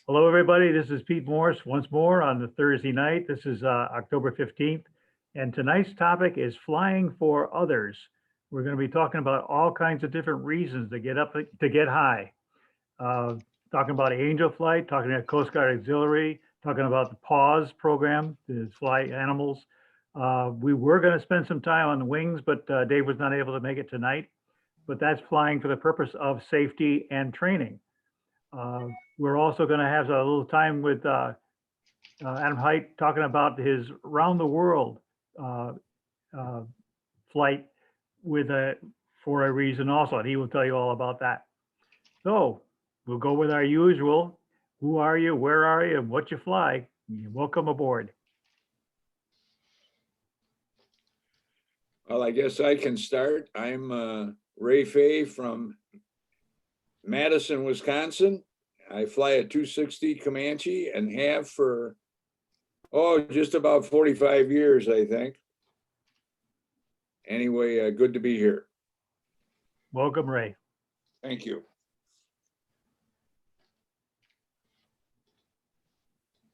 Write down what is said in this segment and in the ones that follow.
Hello, everybody. This is Pete Morris once more on the Thursday night. This is October 15th. And tonight's topic is flying for others. We're going to be talking about all kinds of different reasons to get up, to get high. Talking about Angel Flight, talking about Coast Guard Auxiliary, talking about the PAWS program, the fly animals. We were going to spend some time on the wings, but Dave was not able to make it tonight. But that's flying for the purpose of safety and training. We're also going to have a little time with Adam Hite talking about his round the world flight for a reason also, and he will tell you all about that. So we'll go with our usual. Who are you? Where are you? And what you fly? Welcome aboard. Well, I guess I can start. I'm Ray Fay from Madison, Wisconsin. I fly a 260 Comanche and have for, just about 45 years, I think. Anyway, good to be here. Welcome, Ray. Thank you.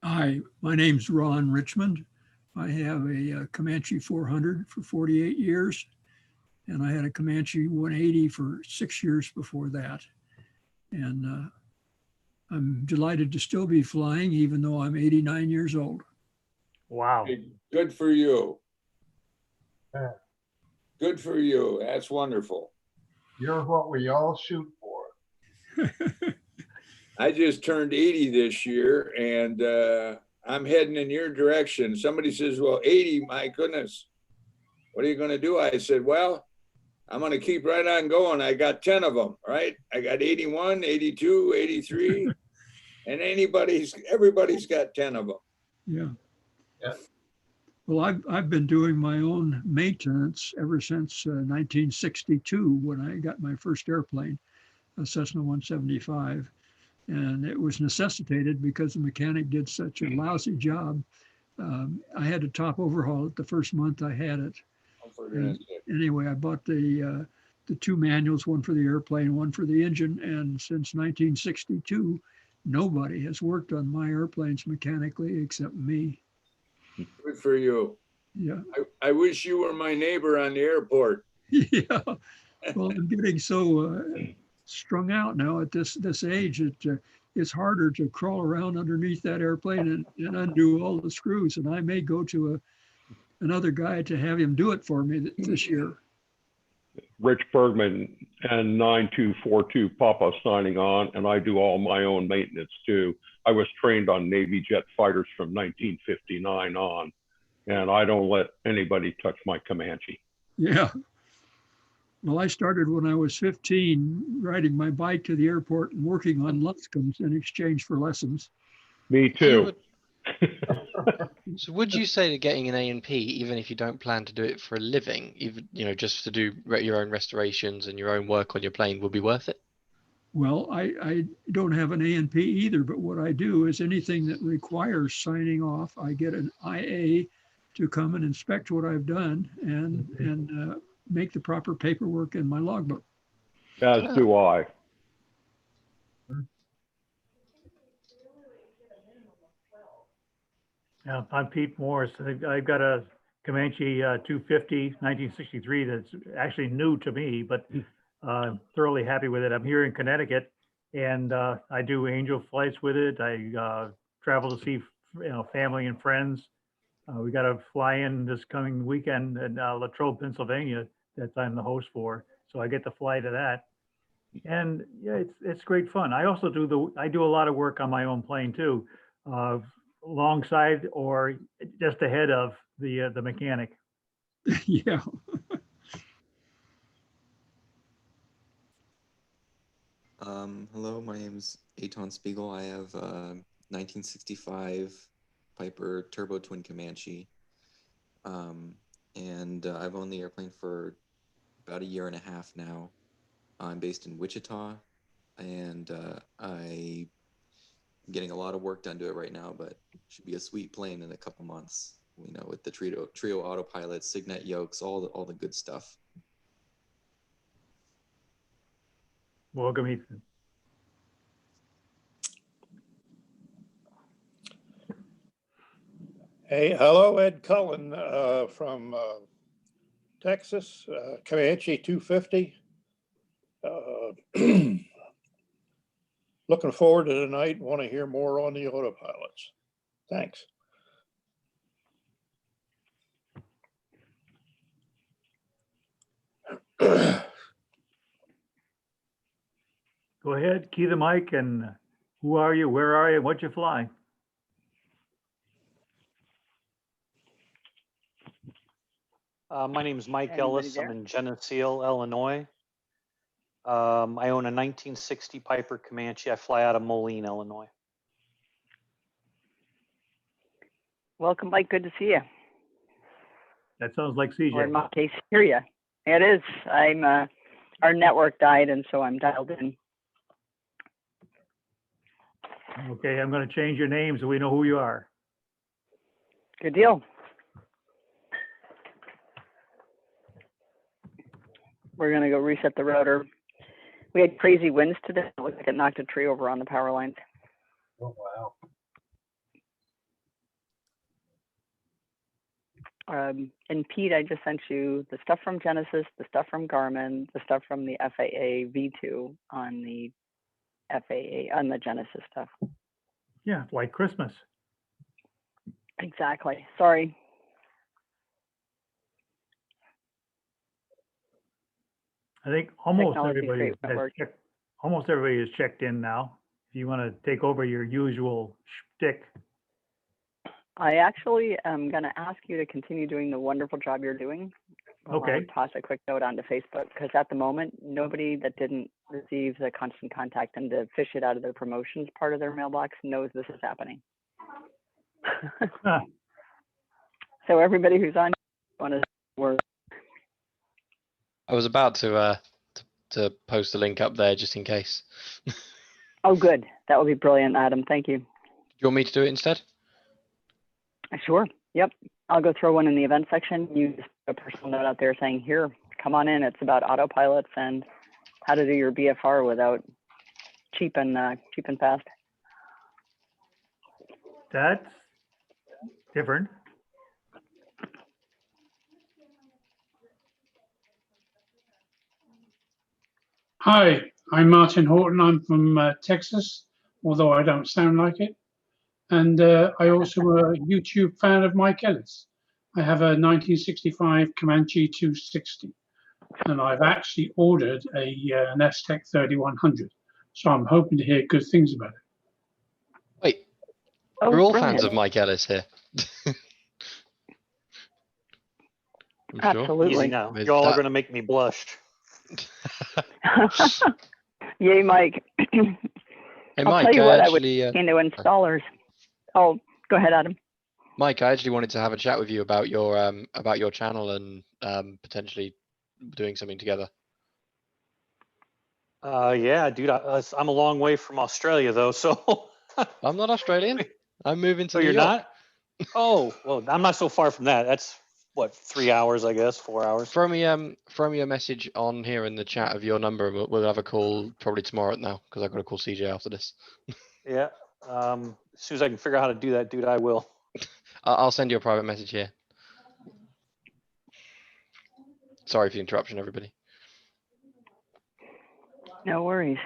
Hi, my name's Ron Richmond. I have a Comanche 400 for 48 years, and I had a Comanche 180 for 6 years before that. And I'm delighted to still be flying, even though I'm 89 years old. Wow. Good for you. Good for you. That's wonderful. You're what we all shoot for. I just turned 80 this year, and I'm heading in your direction. Somebody says, well, 80, my goodness, what are you going to do? I said, well, I'm going to keep right on going. I got 10 of them, right? I got 81, 82, 83, and everybody's got 10 of them. Yeah. Yeah. Well, I've been doing my own maintenance ever since 1962 when I got my first airplane, a Cessna 175. And it was necessitated because the mechanic did such a lousy job. I had to top overhaul it the first month I had it. Anyway, I bought the two manuals, one for the airplane, one for the engine. And since 1962, nobody has worked on my airplanes mechanically except me. Good for you. Yeah. I wish you were my neighbor on the airport. Yeah. Well, I'm getting so strung out now at this age. It's harder to crawl around underneath that airplane and undo all the screws. And I may go to another guy to have him do it for me this year. Rich Bergman and 9242 Papa signing on, and I do all my own maintenance too. I was trained on Navy jet fighters from 1959 on, and I don't let anybody touch my Comanche. Yeah. Well, I started when I was 15, riding my bike to the airport and working on Lunscombs in exchange for lessons. Me too. So would you say that getting an A&P, even if you don't plan to do it for a living, even just to do your own restorations and your own work on your plane, would be worth it? Well, I don't have an A&P either, but what I do is anything that requires signing off, I get an IA to come and inspect what I've done and make the proper paperwork in my logbook. As do I. Yeah, I'm Pete Morris. I've got a Comanche 250 1963 that's actually new to me, but thoroughly happy with it. I'm here in Connecticut, and I do angel flights with it. I travel to see family and friends. We got to fly in this coming weekend in Latrobe, Pennsylvania, that I'm the host for. So I get to fly to that, and yeah, it's great fun. I also do a lot of work on my own plane too. Alongside or just ahead of the mechanic. Yeah. Hello, my name's Eitan Spiegel. I have a 1965 Piper Turbo Twin Comanche. And I've owned the airplane for about 1.5 years now. I'm based in Wichita, and I'm getting a lot of work done to it right now, but it should be a sweet plane in a couple months. With the trio autopilots, Signet yokes, all the good stuff. Welcome, Ethan. Hey, hello, Ed Cullen from Texas, Comanche 250. Looking forward to tonight. Want to hear more on the autopilots. Thanks. Go ahead, key the mic, and who are you, where are you, what you fly? My name is Mike Anybody Ellis. there? I'm in Geneseo, Illinois. I own a 1960 Piper Comanche. I fly out of Moline, Illinois. Welcome, Mike. Good to see you. That sounds like Or in CJ. my case, hear you. It is. I'm. Our network died, and so I'm dialed in. Okay, I'm going to change your name so we know who you are. Good deal. We're gonna go reset the router. We had crazy winds today. It looked like it knocked a tree over on the power lines. Oh, wow. And Pete, I just sent you the stuff from Genesis, the stuff from Garmin, the stuff from the FAA V2 on the Genesis stuff. Yeah, like Christmas. Exactly. Sorry. I think almost Technology's everybody great when it has works. almost everybody is checked in now. If you want to take over your usual shtick. I actually am going to ask you to continue doing the wonderful job you're doing. I'll Okay. toss a quick note onto Facebook because at the moment, nobody that didn't receive the constant contact and to fish it out of their promotions part of their mailbox knows this is happening. Huh. So everybody who's on, want to work. I was about to post the link up there just in case. Oh, good. That would be brilliant, Adam. Thank you. Do you want me to do it instead? Sure. Yep. I'll go throw one in the event section. You just put a personal note out there saying, here, come on in. It's about autopilots and how to do your BFR without cheap and fast. That's different. Hi, I'm Martin Horton. I'm from Texas, although I don't sound like it. And I also am a YouTube fan of Mike Ellis. I have a 1965 Comanche 260, and I've actually ordered an Aztec 3100. So I'm hoping to hear good things about it. Wait, Oh, we're all brilliant. fans of Mike Ellis here. I'm Absolutely. Easy now. With Y'all are that- going to make me blush. Yay, Mike. Hey, I'll Mike, tell you I what, actually, I would into installers. Oh, go ahead, Adam. Mike, I actually wanted to have a chat with you about your channel and potentially doing something together. Yeah, dude, I'm a long way from Australia though, so. I'm not Australian. I'm moving to So New you're York. not? Oh, well, I'm not so far from that. That's what, 3 hours, I guess, 4 hours. Throw me a message on here in the chat of your number. We'll have a call probably tomorrow now because I've got to call CJ after this. Yeah. As soon as I can figure out how to do that, dude, I will. I'll send you a private message here. Sorry for the interruption, everybody. No worries.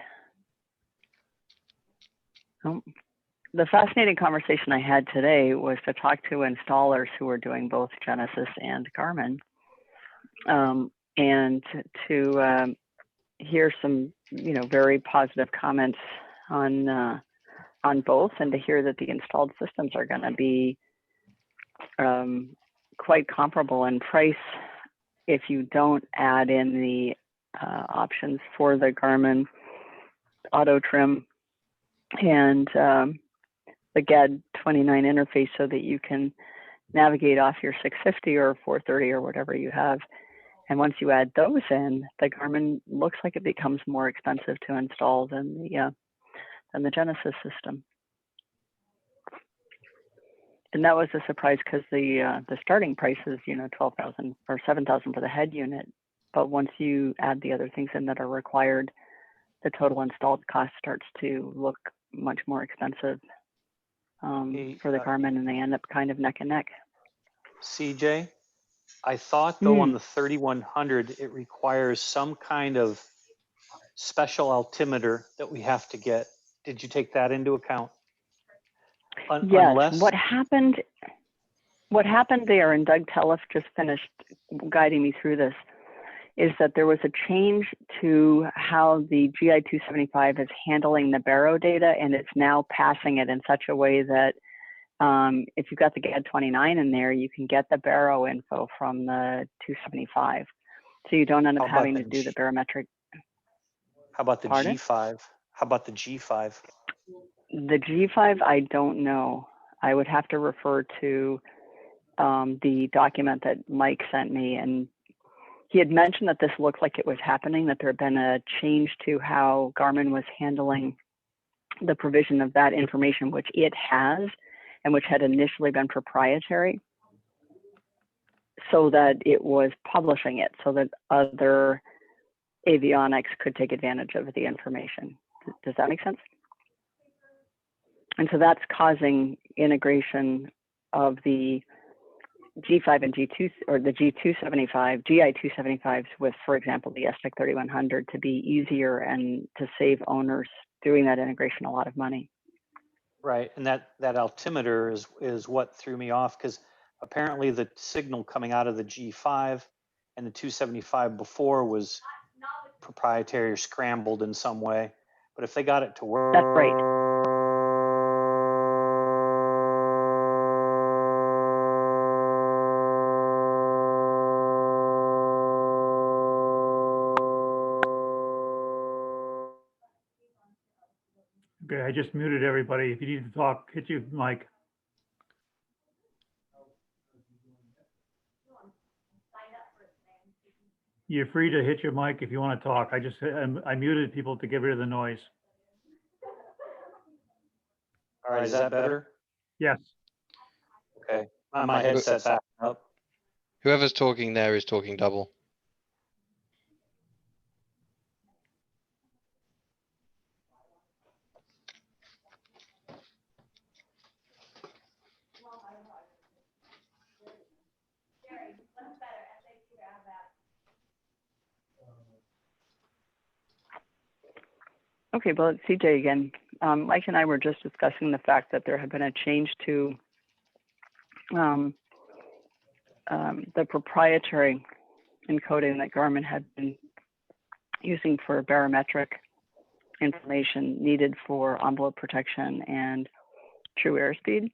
The fascinating conversation I had today was to talk to installers who are doing both Genesis and Garmin, and to hear some, very positive comments on both, and to hear that the installed systems are going to be quite comparable in price if you don't add in the options for the Garmin auto trim and the GAD 29 interface so that you can navigate off your 650 or 430 or whatever you have. And once you add those in, the Garmin looks like it becomes more expensive to install than the Genesis system. And that was a surprise because the starting price is, $12,000 or $7,000 for the head unit. But once you add the other things in that are required, the total installed cost starts to look much more expensive Hey, for the Garmin, and they end up kind of neck and neck. CJ, I thought though on Hmm. the 3100, it requires some kind of special altimeter that we have to get. Did you take that into account? Yes. Unless, What happened there, and Doug Telliff just finished guiding me through this, is that there was a change to how the GI 275 is handling the baro data, and it's now passing it in such a way that if you've got the GAD 29 in there, you can get the baro info from the 275. So you don't end up How about having to the do the barometric. how about the Pardon? G5? How about the G5? The G5, I don't know. I would have to refer to the document that Mike sent me, and he had mentioned that this looked like it was happening, that there had been a change to how Garmin was handling the provision of that information, which it has, and which had initially been proprietary, so that it was publishing it so that other avionics could take advantage of the information. Does that make sense? And so that's causing integration of the G5 and G2, or the G275, GI 275s with, for example, the Aztec 3100 to be easier and to save owners doing that integration a lot of money. Right, and that altimeter is what threw me off, because apparently the signal coming out of the G5 and the 275 before was proprietary or scrambled in some way. But if they got it to work, That's right. Okay, I just muted everybody. If you need to talk, hit your mic. You're free to hit your mic if you want to talk. I muted people to get rid of the noise. all right, is that better? Yes. Okay, my headset's acting up. Whoever's talking there is talking double. Okay, well, it's CJ again. Mike and I were just discussing the fact that there had been a change to the proprietary encoding that Garmin had been using for barometric information needed for envelope protection and true airspeed,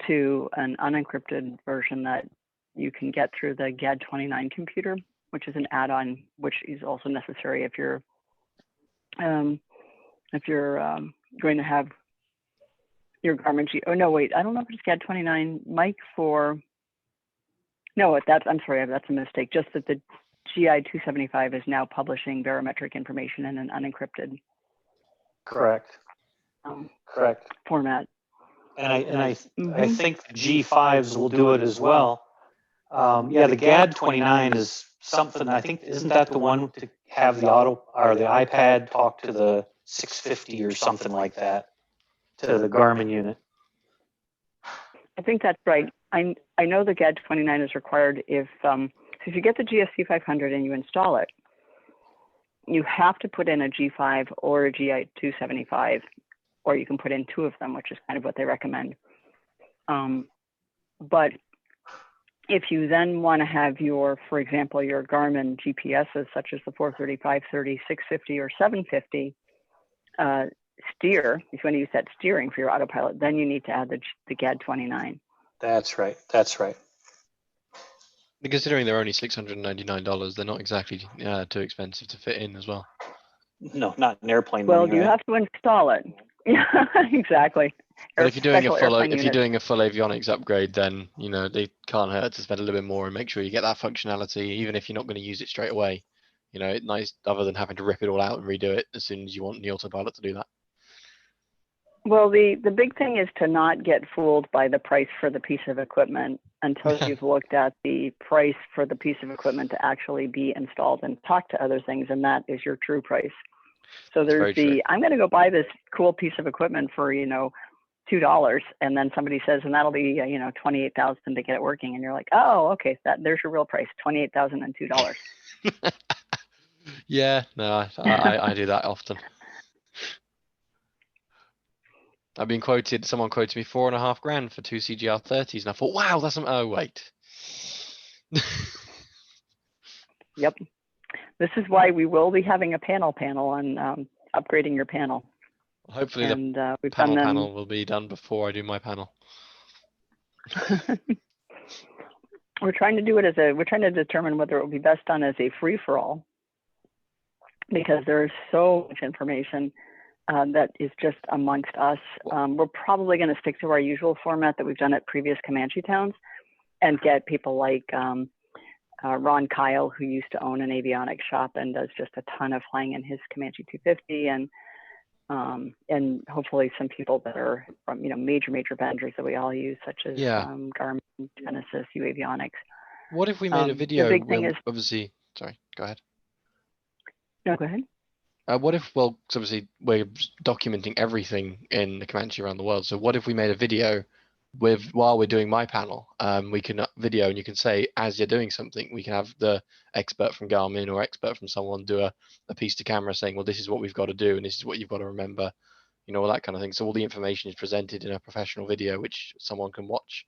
to an unencrypted version that you can get through the GAD 29 computer, which is an add-on, which is also necessary if you're going to have your Garmin G. Oh no, wait, I don't know if it's GAD 29, Mike. No, I'm sorry, that's a mistake. Just that the GI 275 is now publishing barometric information in an unencrypted Correct. Correct. format. And I think the G5s will do it as well. Yeah, the GAD 29 is something. I think, isn't that the one to have the the iPad talk to the 650 or something like that, to the Garmin unit? I think that's right. I know the GAD 29 is required if you get the GSC 500 and you install it, you have to put in a G5 or a GI 275, or you can put in two of them, which is kind of what they recommend. But if you then want to have your, for example, your Garmin GPSs, such as the 430, 530, 650, or 750, steer, if you want to use that steering for your autopilot, then you need to add the GAD 29. That's right. That's right. Considering they're only $699, they're not exactly too expensive to fit in as well. No, not an airplane. Well, money, you right? have to install it. Yeah, exactly. But if you're doing a full, airplane if you're unit. doing a full avionics upgrade, then they can't hurt to spend a little bit more and make sure you get that functionality, even if you're not going to use it straight away. It's nice, other than having to rip it all out and redo it as soon as you want the Autopilot to do that. Well, the big thing is to not get fooled by the price for the piece of equipment until you've looked at the price for the piece of equipment to actually be installed and talk to other things, and that is your true price. So That's there's very true. I'm going to go buy this cool piece of equipment for $2, and then somebody says, and that'll be, you know, 28,000 to get it working, and you're like, oh, okay, there's your real price, 28,000 and $2. Yeah, no, I do that often. I've been quoted, someone quoted me $4.5 grand for 2 CGR 30s, and I thought, wow, that's oh wait. Yep. This is why we will be having a panel on upgrading your panel. Hopefully And the we've done them. panel will be done before I do my panel. We're trying to do it we're trying to determine whether it will be best done as a free-for-all, because there's so much information that is just amongst us. We're probably going to stick to our usual format that we've done at previous Comanche towns and get people like Ron Kyle, who used to own an avionics shop and does just a ton of flying in his Comanche 250, and hopefully some people that are from, you know, major vendors that we all use, such as Garmin, Genesis, Avionics. What if we made a video? The big thing is, obviously, sorry, go ahead. No, go ahead. What if, well, 'cause obviously we're documenting everything in the Comanche around the world. So what if we made a video while we're doing my panel? We can video, and you can say, as you're doing something, we can have the expert from Garmin or expert from someone do a piece to camera saying, well, this is what we've got to do, and this is what you've got to remember, you know, all that kind of thing. So all the information is presented in a professional video, which someone can watch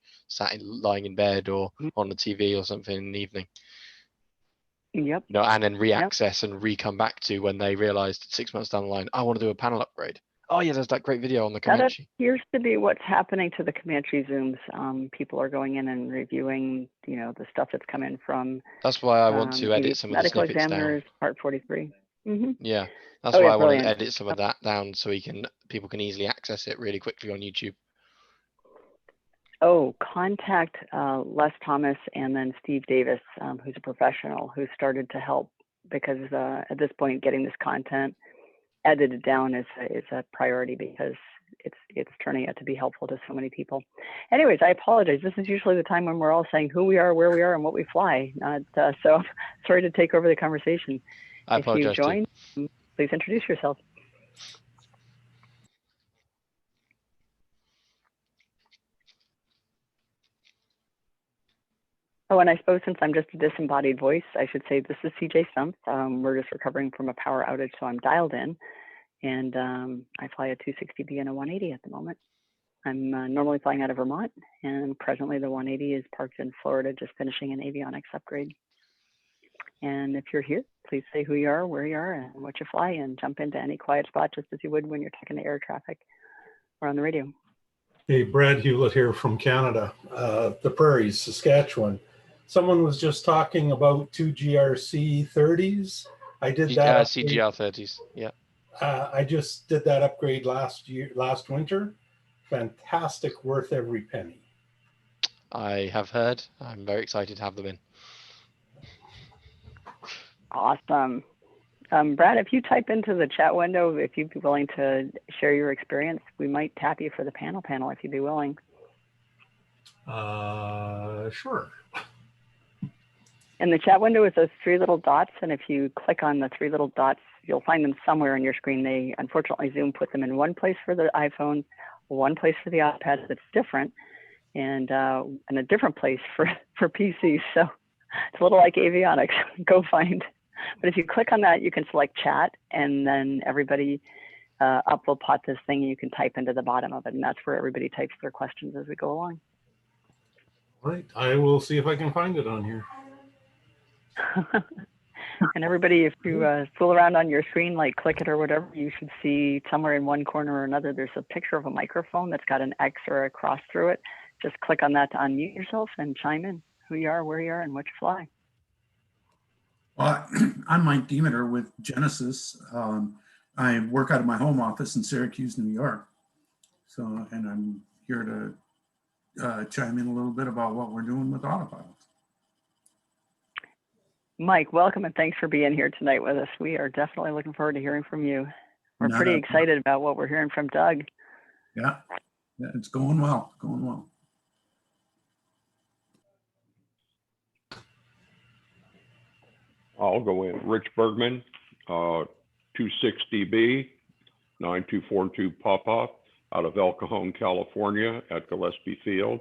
lying in bed or on the TV or something in the evening. Yep. You know, and then re-access and come back to when they realized 6 months down the line, I want to do a panel upgrade. Oh yeah, there's that great video on the Comanche. That appears to be what's happening to the Comanche Zooms. People are going in and reviewing, you know, the stuff that's come in from. That's why I want to edit some of the medical snippets examiners, down. Part 43. Yeah, that's why I want to edit some of that down so people can easily access it really quickly on YouTube. Oh, contact Les Thomas and then Steve Davis, who's a professional who started to help, because at this point, getting this content edited down is a priority, because it's turning out to be helpful to so many people. Anyways, I apologize. This is usually the time when we're all saying who we are, where we are, and what we fly. So sorry to take over the conversation. I apologize. If you join, please introduce yourself. Oh, and I suppose since I'm just a disembodied voice, I should say this is CJ Stumpf. We're just recovering from a power outage, so I'm dialed in. And I fly a 260B and a 180 at the moment. I'm normally flying out of Vermont, and presently the 180 is parked in Florida, just finishing an avionics upgrade. And if you're here, please say who you are, where you are, and what you fly, and jump into any quiet spot just as you would when you're talking to air traffic or on the radio. Hey, Brad Hewlett here from Canada, the Prairies, Saskatchewan. Someone was just talking about 2 GRC 30s. I did that. CGR 30s, yeah. I just did that upgrade last winter. Fantastic, worth every penny. I have heard. I'm very excited to have them in. Awesome. Brad, if you type into the chat window, if you'd be willing to share your experience, we might tap you for the panel if you'd be willing. Sure. In the chat window is those 3 little dots, and if you click on the 3 little dots, you'll find them somewhere on your screen. They, unfortunately, Zoom put them in one place for the iPhone, one place for the iPad that's different, and a different place for PCs. So it's a little like avionics. Go find. But if you click on that, you can select chat, and then everybody up will pop this thing, and you can type into the bottom of it, and that's where everybody types their questions as we go along. All right, I will see if I can find it on here. And everybody, if you fool around on your screen, like click it or whatever, you should see somewhere in one corner or another, there's a picture of a microphone that's got an X or a cross through it. Just click on that to unmute yourself and chime in who you are, where you are, and what you fly. Well, I'm Mike Demeter with Genesis. I work out of my home office in Syracuse, New York. So, and I'm here to chime in a little bit about what we're doing with Autopilots. Mike, welcome, and thanks for being here tonight with us. We are definitely looking forward to hearing from you. We're pretty excited about what we're hearing from Doug. Yeah, it's going well, going well. I'll go in. Rich Bergman, 260B, 9242 Papa, out of El Cajon, California at Gillespie Field.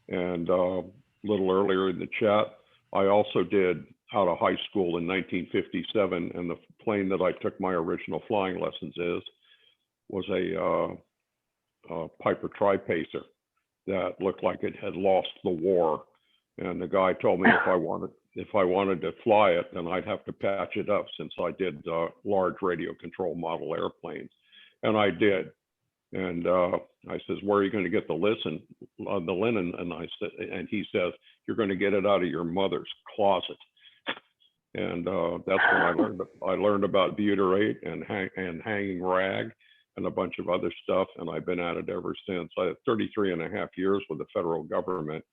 And a little earlier in the chat, I also did out of high school in 1957, and the plane that I took my original flying lessons was a Piper Tri-Pacer that looked like it had lost the war. And the guy told me if I wanted to fly it, then I'd have to patch it up, since I did large radio control model airplanes, and I did. And I says, "Where are you going to get the linen?" And I said, and he says, "You're going to get it out of your mother's closet." And that's when I learned about butyrate and hanging rag and a bunch of other stuff. And I've been at it ever since. I had 33 and a half years with the federal government,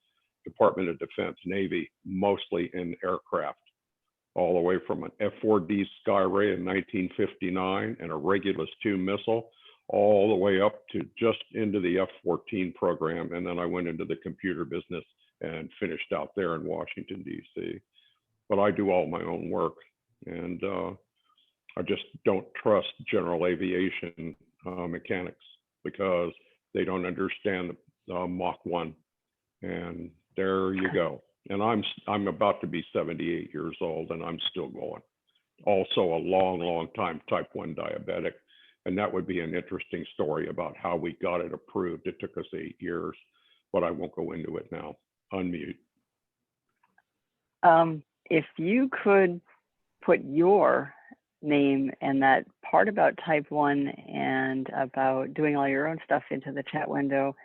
Department of Defense, Navy, mostly in aircraft, all the way from an F-4D Skyray in 1959 and a Regulus II missile, all the way up to just into the F-14 program. And then I went into the computer business and finished out there in Washington, D.C. But I do all my own work, and I just don't trust general aviation mechanics, because they don't understand Mach 1. And there you go. And I'm about to be 78 years old, and I'm still going. Also a long time type 1 diabetic. And that would be an interesting story about how we got it approved. It took us 8 years, but I won't go into it now. Unmute. If you could put your name and that part about type 1 and about doing all your own stuff into the chat window,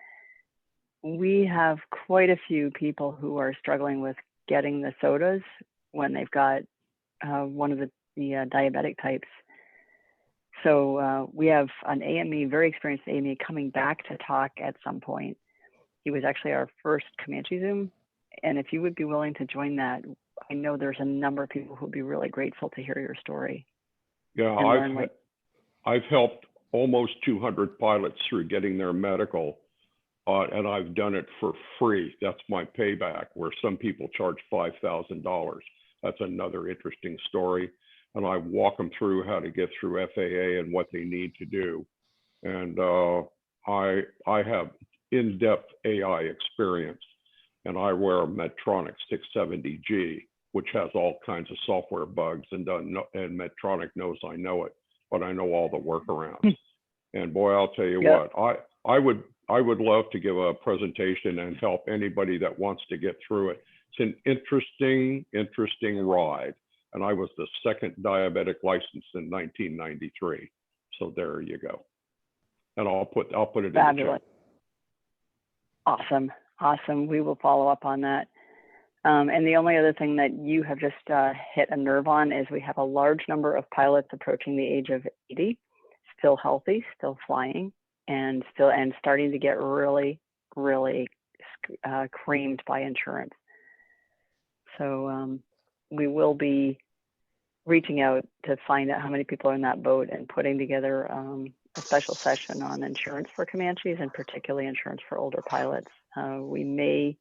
we have quite a few people who are struggling with getting the sodas when they've got one of the diabetic types. So we have an AME, very experienced AME, coming back to talk at some point. He was actually our first Comanche Zoom. And if you would be willing to join that, I know there's a number of people who would be really grateful to hear your story. Yeah, I've helped almost 200 pilots through getting their medical, and I've done it for free. That's my payback, where some people charge $5,000. That's another interesting story. And I walk them through how to get through FAA and what they need to do. And I have in-depth AI experience, and I wear a Medtronic 670G, which has all kinds of software bugs, and Medtronic knows I know it, but I know all the workarounds. And boy, I'll tell you what, I would love to give a presentation and help anybody that wants to get through it. It's an interesting ride. And I was the second diabetic licensed in 1993. So there you go. And I'll put it in the chat. Awesome. We will follow up on that. And the only other thing that you have just hit a nerve on is we have a large number of pilots approaching the age of 80, still healthy, still flying, and starting to get really creamed by insurance. So we will be reaching out to find out how many people are in that boat and putting together a special session on insurance for Comanches, and particularly insurance for older pilots. We may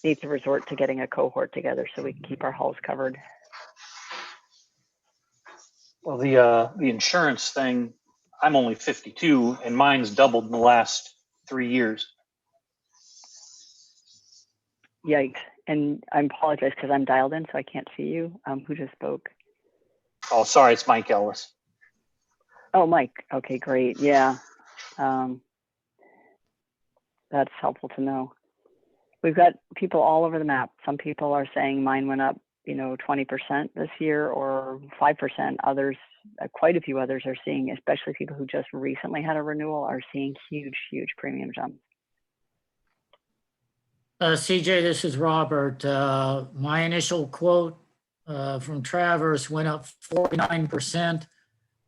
need to resort to getting a cohort together so we can keep our hulls covered. Well, the insurance thing, I'm only 52 and mine's doubled in the last 3 years. Yikes. And I apologize because I'm dialed in, so I can't see you. Who just spoke? Oh, sorry, it's Mike Ellis. Oh, Mike. Okay, great. Yeah. That's helpful to know. We've got people all over the map. Some people are saying mine went up, 20% this year, or 5%. Others, quite a few others are seeing, especially people who just recently had a renewal, are seeing huge premium jumps. CJ, this is Robert. My initial quote from Travers went up 49%.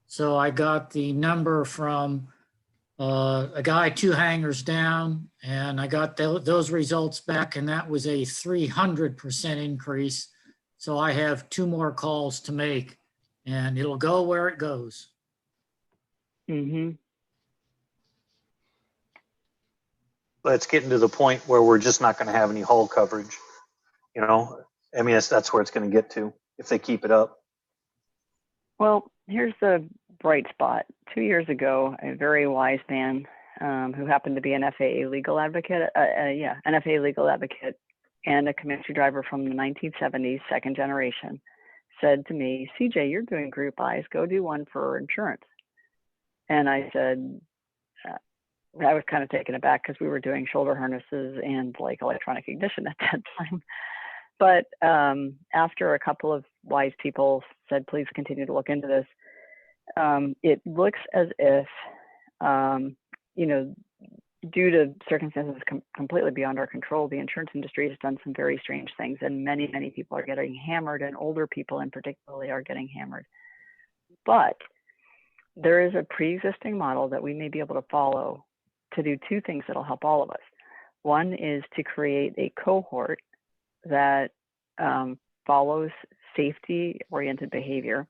So I got the number from a guy 2 hangars down, and I got those results back, and that was a 300% increase. So I have 2 more calls to make, and it'll go where it goes. Mm-hmm. It's getting to the point where we're just not going to have any hull coverage. I mean, that's where it's going to get to if they keep it up. Well, here's the bright spot. 2 years ago, a very wise man who happened to be an FAA legal advocate, an FAA legal advocate and a Comanche driver from the 1970s, second generation, said to me, CJ, you're doing group buys, go do one for insurance. And I said, I was kind of taken aback because we were doing shoulder harnesses and like electronic ignition at that time. But after a couple of wise people said, please continue to look into this, it looks as if, due to circumstances completely beyond our control, the insurance industry has done some very strange things, and many, many people are getting hammered, and older people in particular are getting hammered. But there is a pre-existing model that we may be able to follow to do two things that'll help all of us. One is to create a cohort that follows safety-oriented behavior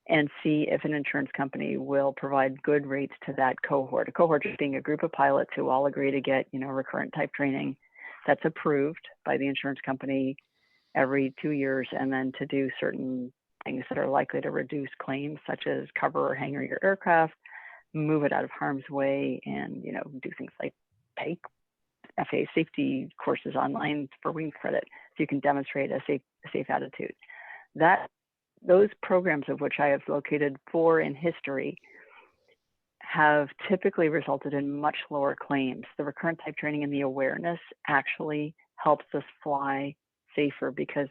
and see if an insurance company will provide good rates to that cohort. A cohort just being a group of pilots who all agree to get, recurrent type training that's approved by the insurance company every 2 years, and then to do certain things that are likely to reduce claims, such as cover or hangar your aircraft, move it out of harm's way, and do things like take FAA safety courses online for wing credit, so you can demonstrate a safe attitude. Those programs, of which I have located 4 in history, have typically resulted in much lower claims. The recurrent type training and the awareness actually helps us fly safer, because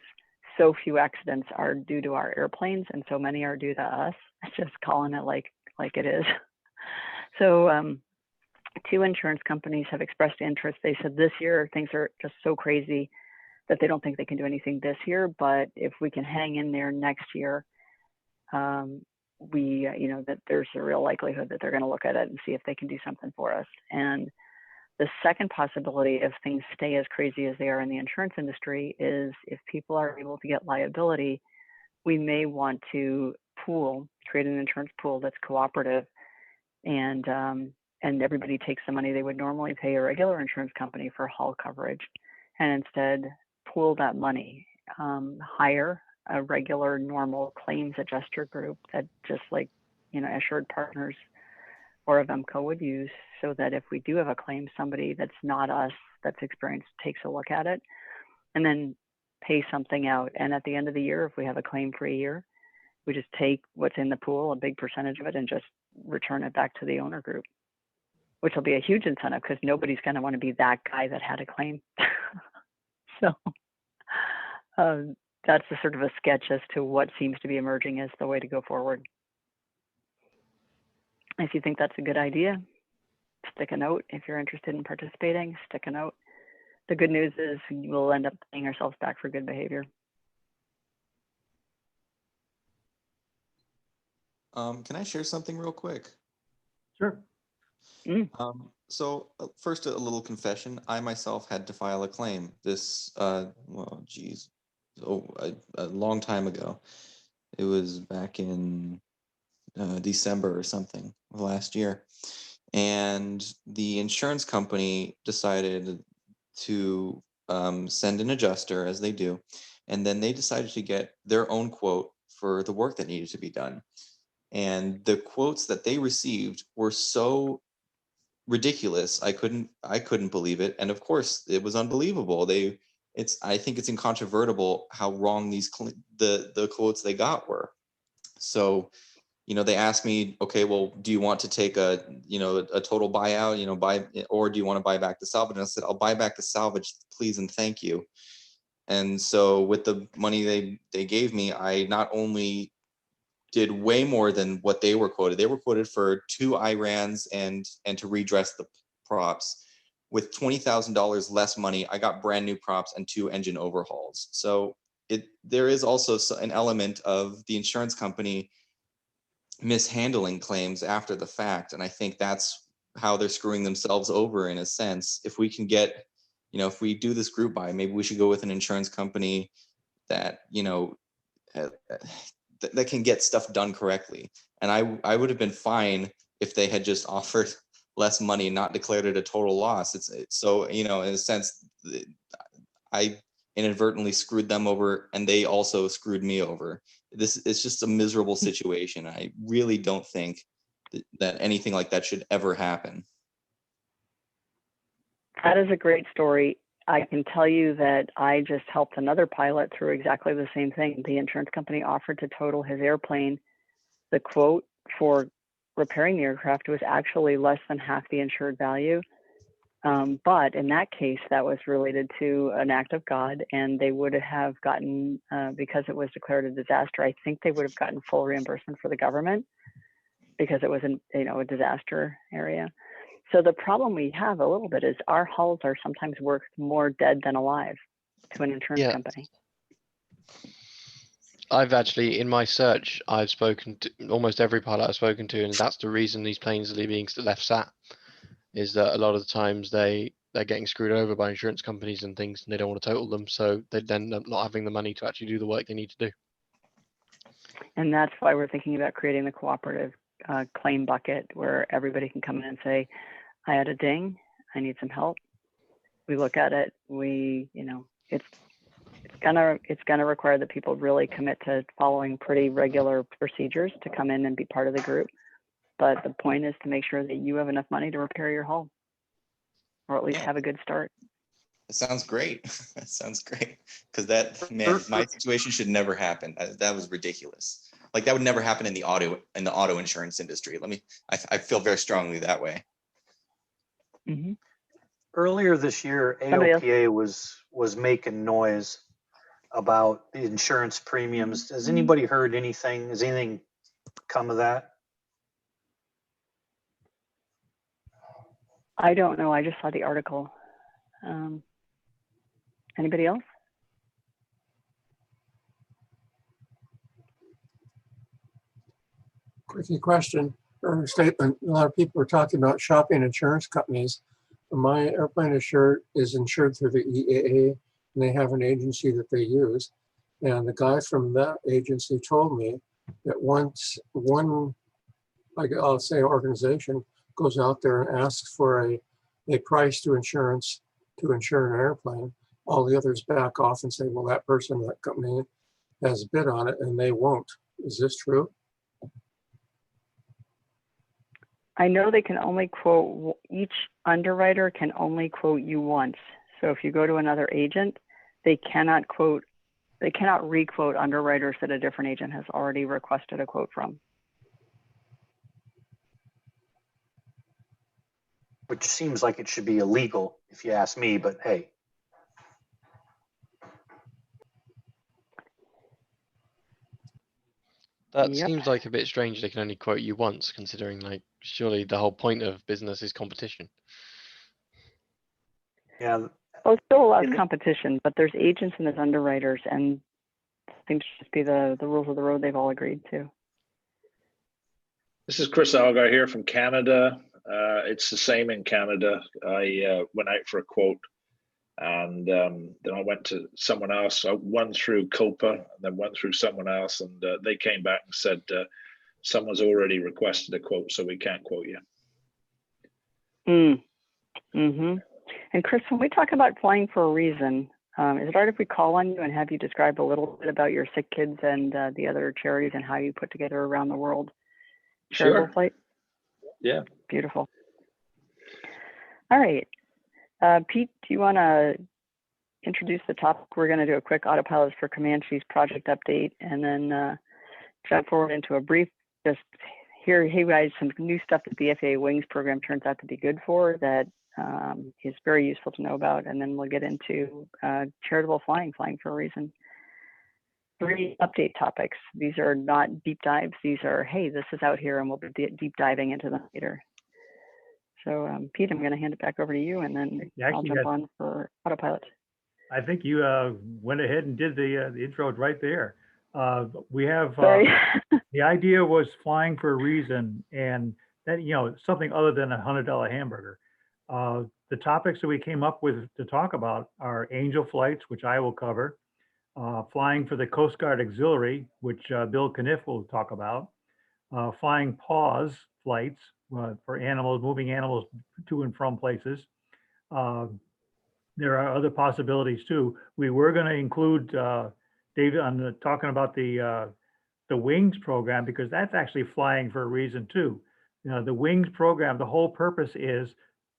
so few accidents are due to our airplanes and so many are due to us. Just calling it like it is. So 2 insurance companies have expressed interest. They said this year things are just so crazy that they don't think they can do anything this year, but if we can hang in there next year, that there's a real likelihood that they're going to look at it and see if they can do something for us. And the second possibility, if things stay as crazy as they are in the insurance industry, is if people are able to get liability, we may want to create an insurance pool that's cooperative, and everybody takes the money they would normally pay a regular insurance company for hull coverage, and instead pool that money, hire a regular normal claims adjuster group that just like, Assured Partners or a Vemco would use, so that if we do have a claim, somebody that's not us, that's experienced, takes a look at it and then pay something out. And at the end of the year, if we have a claim for a year, we just take what's in the pool, a big percentage of it, and just return it back to the owner group, which will be a huge incentive because nobody's going to want to be that guy that had a claim. So that's a sort of a sketch as to what seems to be emerging as the way to go forward. If you think that's a good idea, stick a note. If you're interested in participating, stick a note. The good news is we'll end up paying ourselves back for good behavior. Can I share something real quick? Sure. So first, a little confession. I myself had to file a claim this, a long time ago. It was back in December or something of last year. And the insurance company decided to send an adjuster, as they do. And then they decided to get their own quote for the work that needed to be done. And the quotes that they received were so ridiculous. I couldn't believe it. And of course it was unbelievable. I think it's incontrovertible how wrong the quotes they got were. So, they asked me, okay, well, do you want to take a total buyout, or do you want to buy back the salvage? And I said, I'll buy back the salvage, please and thank you. And so with the money they gave me, I not only did way more than what they were quoted. They were quoted for 2 IRANs and to redress the props. With $20,000 less money, I got brand new props and 2 engine overhauls. So there is also an element of the insurance company mishandling claims after the fact. And I think that's how they're screwing themselves over in a sense. If we can get, if we do this group buy, maybe we should go with an insurance company that, that can get stuff done correctly. And I would have been fine if they had just offered less money and not declared it a total loss. It's so, in a sense, I inadvertently screwed them over and they also screwed me over. It's just a miserable situation. I really don't think that anything like that should ever happen. That is a great story. I can tell you that I just helped another pilot through exactly the same thing. The insurance company offered to total his airplane. The quote for repairing the aircraft was actually less than half the insured value. But in that case, that was related to an act of God, and they would have gotten, because it was declared a disaster, I think they would have gotten full reimbursement for the government because it was a disaster area. So the problem we have a little bit is our hulls are sometimes worth more dead than alive to an insurance company. I've actually, in my search, I've spoken to almost every pilot I've spoken to, and that's the reason these planes are being left sat, is that a lot of the times they're getting screwed over by insurance companies and things, and they don't want to total them, so they then end up not having the money to actually do the work they need to do. And that's why we're thinking about creating the cooperative claim bucket where everybody can come in and say, I had a ding, I need some help. We look at it, it's gonna require that people really commit to following pretty regular procedures to come in and be part of the group. But the point is to make sure that you have enough money to repair your hull, or at least have a good start. It sounds great. That sounds great. Because my situation should never happen. That was ridiculous. Like that would never happen in the auto insurance industry. I feel very strongly that way. Mm-hmm. Earlier this year, AOPA was making noise about the insurance premiums. Has anybody heard anything? Has anything come of that? I don't know. I just saw the article. Anybody else? Quickie question or statement. A lot of people are talking about shopping insurance companies. My airplane is insured through the EAA, and they have an agency that they use. And the guy from that agency told me that once one, like I'll say, organization goes out there and asks for a price to insure an airplane, all the others back off and say, well, that person, that company has bid on it, and they won't. Is this true? I know they can only quote, each underwriter can only quote you once. So if you go to another agent, they cannot re-quote underwriters that a different agent has already requested a quote from. Which seems like it should be illegal if you ask me, but hey. That seems like a bit strange they can only quote you once, considering like surely the whole point of business is competition. Yeah. Well, it still allows competition, but there's agents and there's underwriters, and it seems to just be the rules of the road they've all agreed to. This is Chris Algar here from Canada. It's the same in Canada. I went out for a quote, and then I went to someone else. I went through Copa and then went through someone else, and they came back and said, someone's already requested a quote, so we can't quote you. Mm-hmm. And Chris, when we talk about flying for a reason, is it all right if we call on you and have you describe a little bit about your sick kids and the other charities and how you put together around the world charitable flight? Yeah. Beautiful. All right. Pete, do you want to introduce the topic? We're going to do a quick Autopilots for Comanche's project update, and then jump forward into a brief, just here, hey guys, some new stuff that the FAA Wings Program turns out to be good for that is very useful to know about, and then we'll get into charitable flying for a reason. 3 update topics. These are not deep dives. These are, hey, this is out here, and we'll be deep diving into them later. So, Pete, I'm going to hand it back over to you, and then I'll jump on for Autopilot. I think you went ahead and did the intro right there. We have the idea was flying for a reason, and that something other than a $100 hamburger. The topics that we came up with to talk about are angel flights, which I will cover, flying for the Coast Guard Auxiliary, which Bill Kniff will talk about, flying pause flights for animals, moving animals to and from places. There are other possibilities too. We were going to include David on talking about the Wings program, because that's actually flying for a reason too. The Wings program, the whole purpose is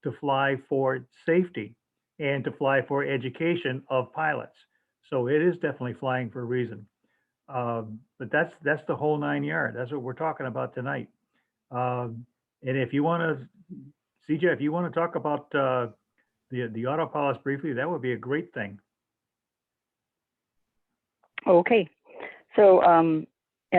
to fly for safety and to fly for education of pilots. So it is definitely flying for a reason. But that's the whole 9 yards. That's what we're talking about tonight. And if you want to, CJ, if you want to talk about the Autopilots briefly, that would be a great thing. Okay. So, and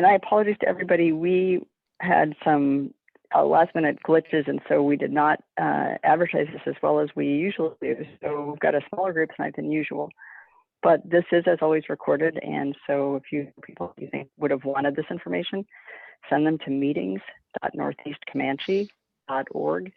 I apologize to everybody. We had some last minute glitches, and so we did not advertise this as well as we usually do. So we've got a smaller group tonight than usual. But this is, as always, recorded. And so if you people you think would have wanted this information, send them to meetings.northeastcomanche.org.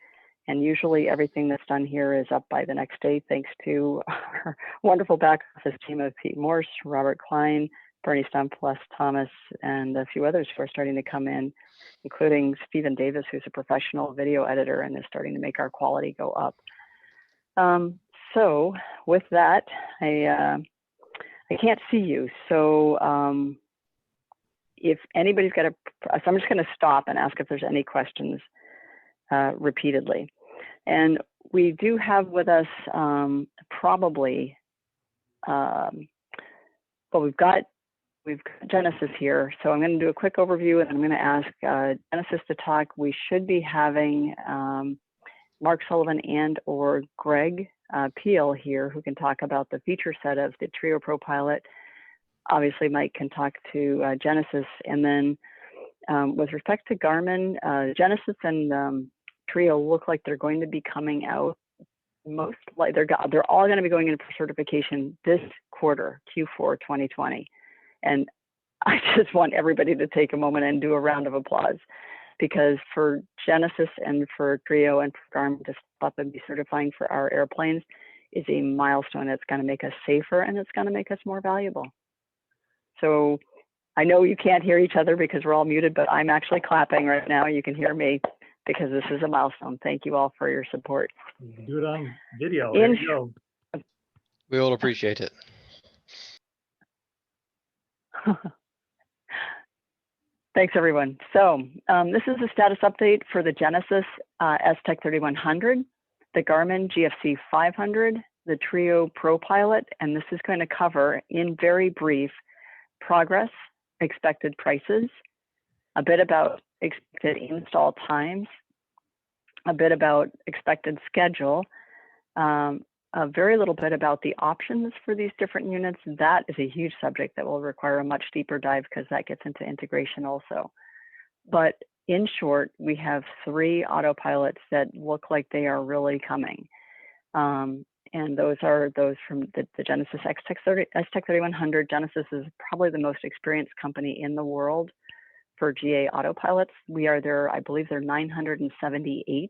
And usually everything that's done here is up by the next day, thanks to our wonderful back office team of Pete Morse, Robert Klein, Bernie Stumpf, Les Thomas, and a few others who are starting to come in, including Stephen Davis, who's a professional video editor and is starting to make our quality go up. So with that, I can't see you. So if anybody's got so I'm just going to stop and ask if there's any questions repeatedly. And we do have with us probably, well, we've got Genesis here. So I'm going to do a quick overview and I'm going to ask Genesis to talk. We should be having Mark Sullivan and or Greg Peel here who can talk about the feature set of the Trio Pro Pilot. Obviously, Mike can talk to Genesis. And then with respect to Garmin, Genesis and Trio look like they're going to be coming out most like they're all going to be going in for certification this quarter, Q4 2020. And I just want everybody to take a moment and do a round of applause, because for Genesis and for Trio and for Garmin to step up and be certifying for our airplanes is a milestone. It's going to make us safer and it's going to make us more valuable. So I know you can't hear each other because we're all muted, but I'm actually clapping right now. You can hear me because this is a milestone. Thank you all for your support. You can do it on video. There you go. We all appreciate it. Thanks, everyone. So this is a status update for the Genesis Aztec 3100, the Garmin GFC 500, the Trio Pro Pilot, and this is going to cover, in very brief, progress, expected prices, a bit about expected install times, a bit about expected schedule, a very little bit about the options for these different units. That is a huge subject that will require a much deeper dive because that gets into integration also. But in short, we have 3 autopilots that look like they are really coming. And those are those from the Genesis Aztec 3100. Genesis is probably the most experienced company in the world for GA autopilots. We are their, I believe, their 978th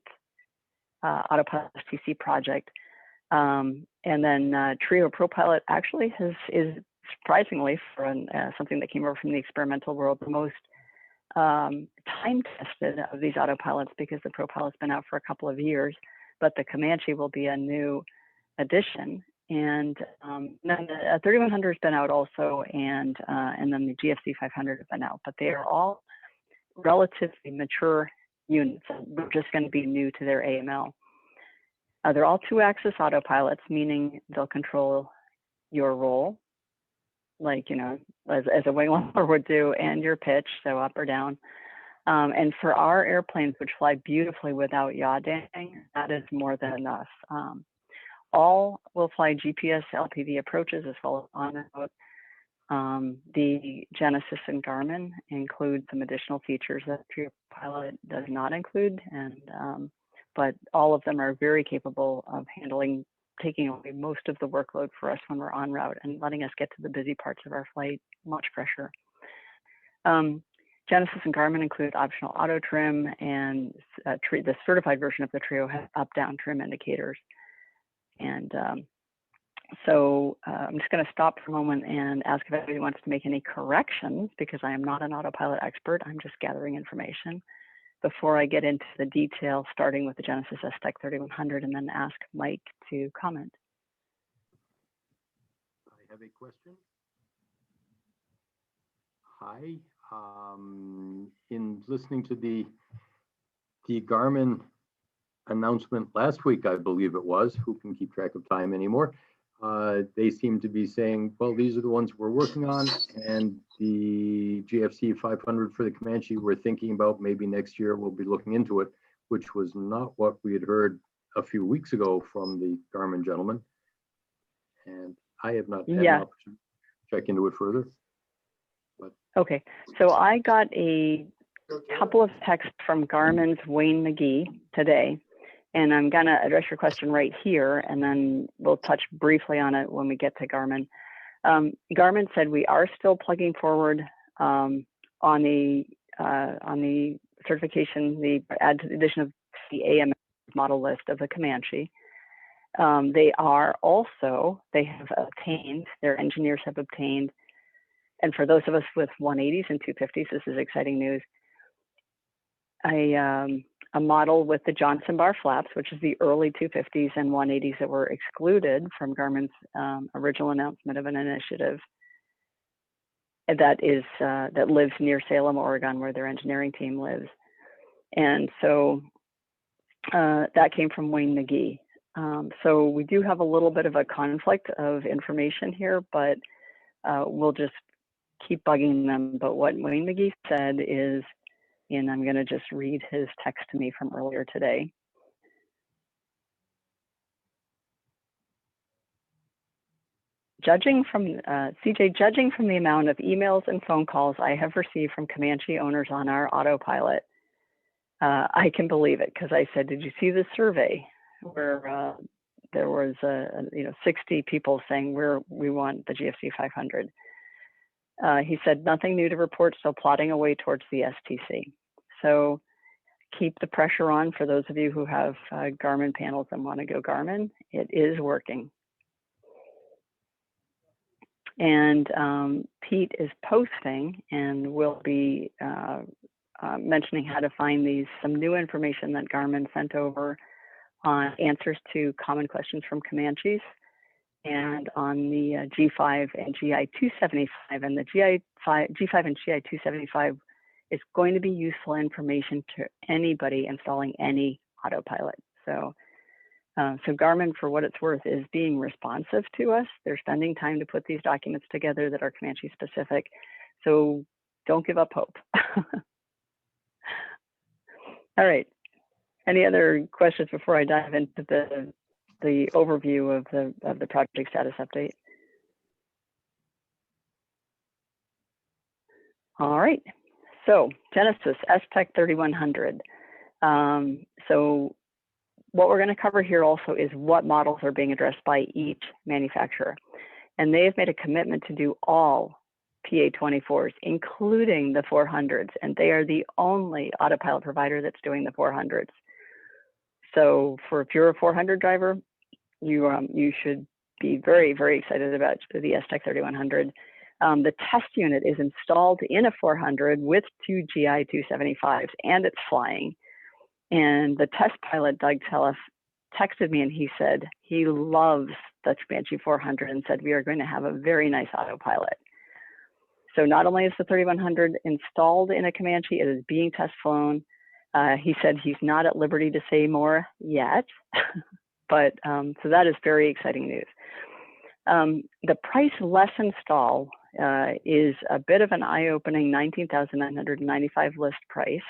Autopilot STC project. And then Trio Pro Pilot actually is surprisingly, for something that came over from the experimental world, the most time tested of these autopilots, because the Pro Pilot's been out for a couple of years, but the Comanche will be a new addition. And then the 3100 has been out also, and then the GFC 500 has been out, but they are all relatively mature units. We're just going to be new to their AML. They're all 2-axis autopilots, meaning they'll control your roll, like, you know, as a wing loader would do, and your pitch, so up or down. And for our airplanes, which fly beautifully without yaw damping, that is more than enough. All will fly GPS LPV approaches as well as on route. The Genesis and Garmin include some additional features that Trio Pilot does not include, and but all of them are very capable of taking away most of the workload for us when we're en route and letting us get to the busy parts of our flight much fresher. Genesis and Garmin include optional auto trim, and the certified version of the Trio has up-down trim indicators. And so I'm just going to stop for a moment and ask if anybody wants to make any corrections, because I am not an autopilot expert. I'm just gathering information before I get into the detail, starting with the Genesis Aztec 3100, and then ask Mike to comment. I have a question. Hi. In listening to the Garmin announcement last week, I believe it was. Who can keep track of time anymore? They seem to be saying, well, these are the ones we're working on, and the GFC 500 for the Comanche, we're thinking about maybe next year we'll be looking into it, which was not what we had heard a few weeks ago from the Garmin gentleman. And I have not had an opportunity to check into it further. But okay, so I got a couple of texts from Garmin's Wayne McGee today, and I'm gonna address your question right here, and then we'll touch briefly on it when we get to Garmin. Garmin said we are still plugging forward on the certification, the add to the addition of the AMS model list of the Comanche. They have obtained, their engineers have obtained, and for those of us with 180s and 250s, this is exciting news, a model with the Johnson bar flaps, which is the early 250s and 180s that were excluded from Garmin's original announcement of an initiative that lives near Salem, Oregon, where their engineering team lives. And so that came from Wayne McGee. So we do have a little bit of a conflict of information here, but we'll just keep bugging them. But what Wayne McGee said is, and I'm going to just read his text to me from earlier today. Judging from the amount of emails and phone calls I have received from Comanche owners on our Autopilot, I can believe it, because I said, did you see the survey where there was 60 people saying we want the GFC 500? He said, nothing new to report, still plodding away towards the STC. So keep the pressure on for those of you who have Garmin panels and want to go Garmin. It is working. And Pete is posting, and we'll be mentioning how to find some new information that Garmin sent over on answers to common questions from Comanches, and on the G5 and GI 275, and the G5 and GI 275 is going to be useful information to anybody installing any Autopilot. So Garmin, for what it's worth, is being responsive to us. They're spending time to put these documents together that are Comanche specific. So don't give up hope. All right. Any other questions before I dive into the overview of the project status update? All right. So Genesis Aztec 3100. So what we're going to cover here also is what models are being addressed by each manufacturer. And they have made a commitment to do all PA24s, including the 400s. And they are the only Autopilot provider that's doing the 400s. So if you're a 400 driver, you should be very, very excited about the Aztec 3100. The test unit is installed in a 400 with two GI 275s, and it's flying. And the test pilot, Doug Teleff, texted me, and he said he loves the Comanche 400 and said we are going to have a very nice Autopilot. So not only is the 3100 installed in a Comanche, it is being test flown. He said he's not at liberty to say more yet, but so that is very exciting news. The price less install is a bit of an eye-opening $19,995 list price.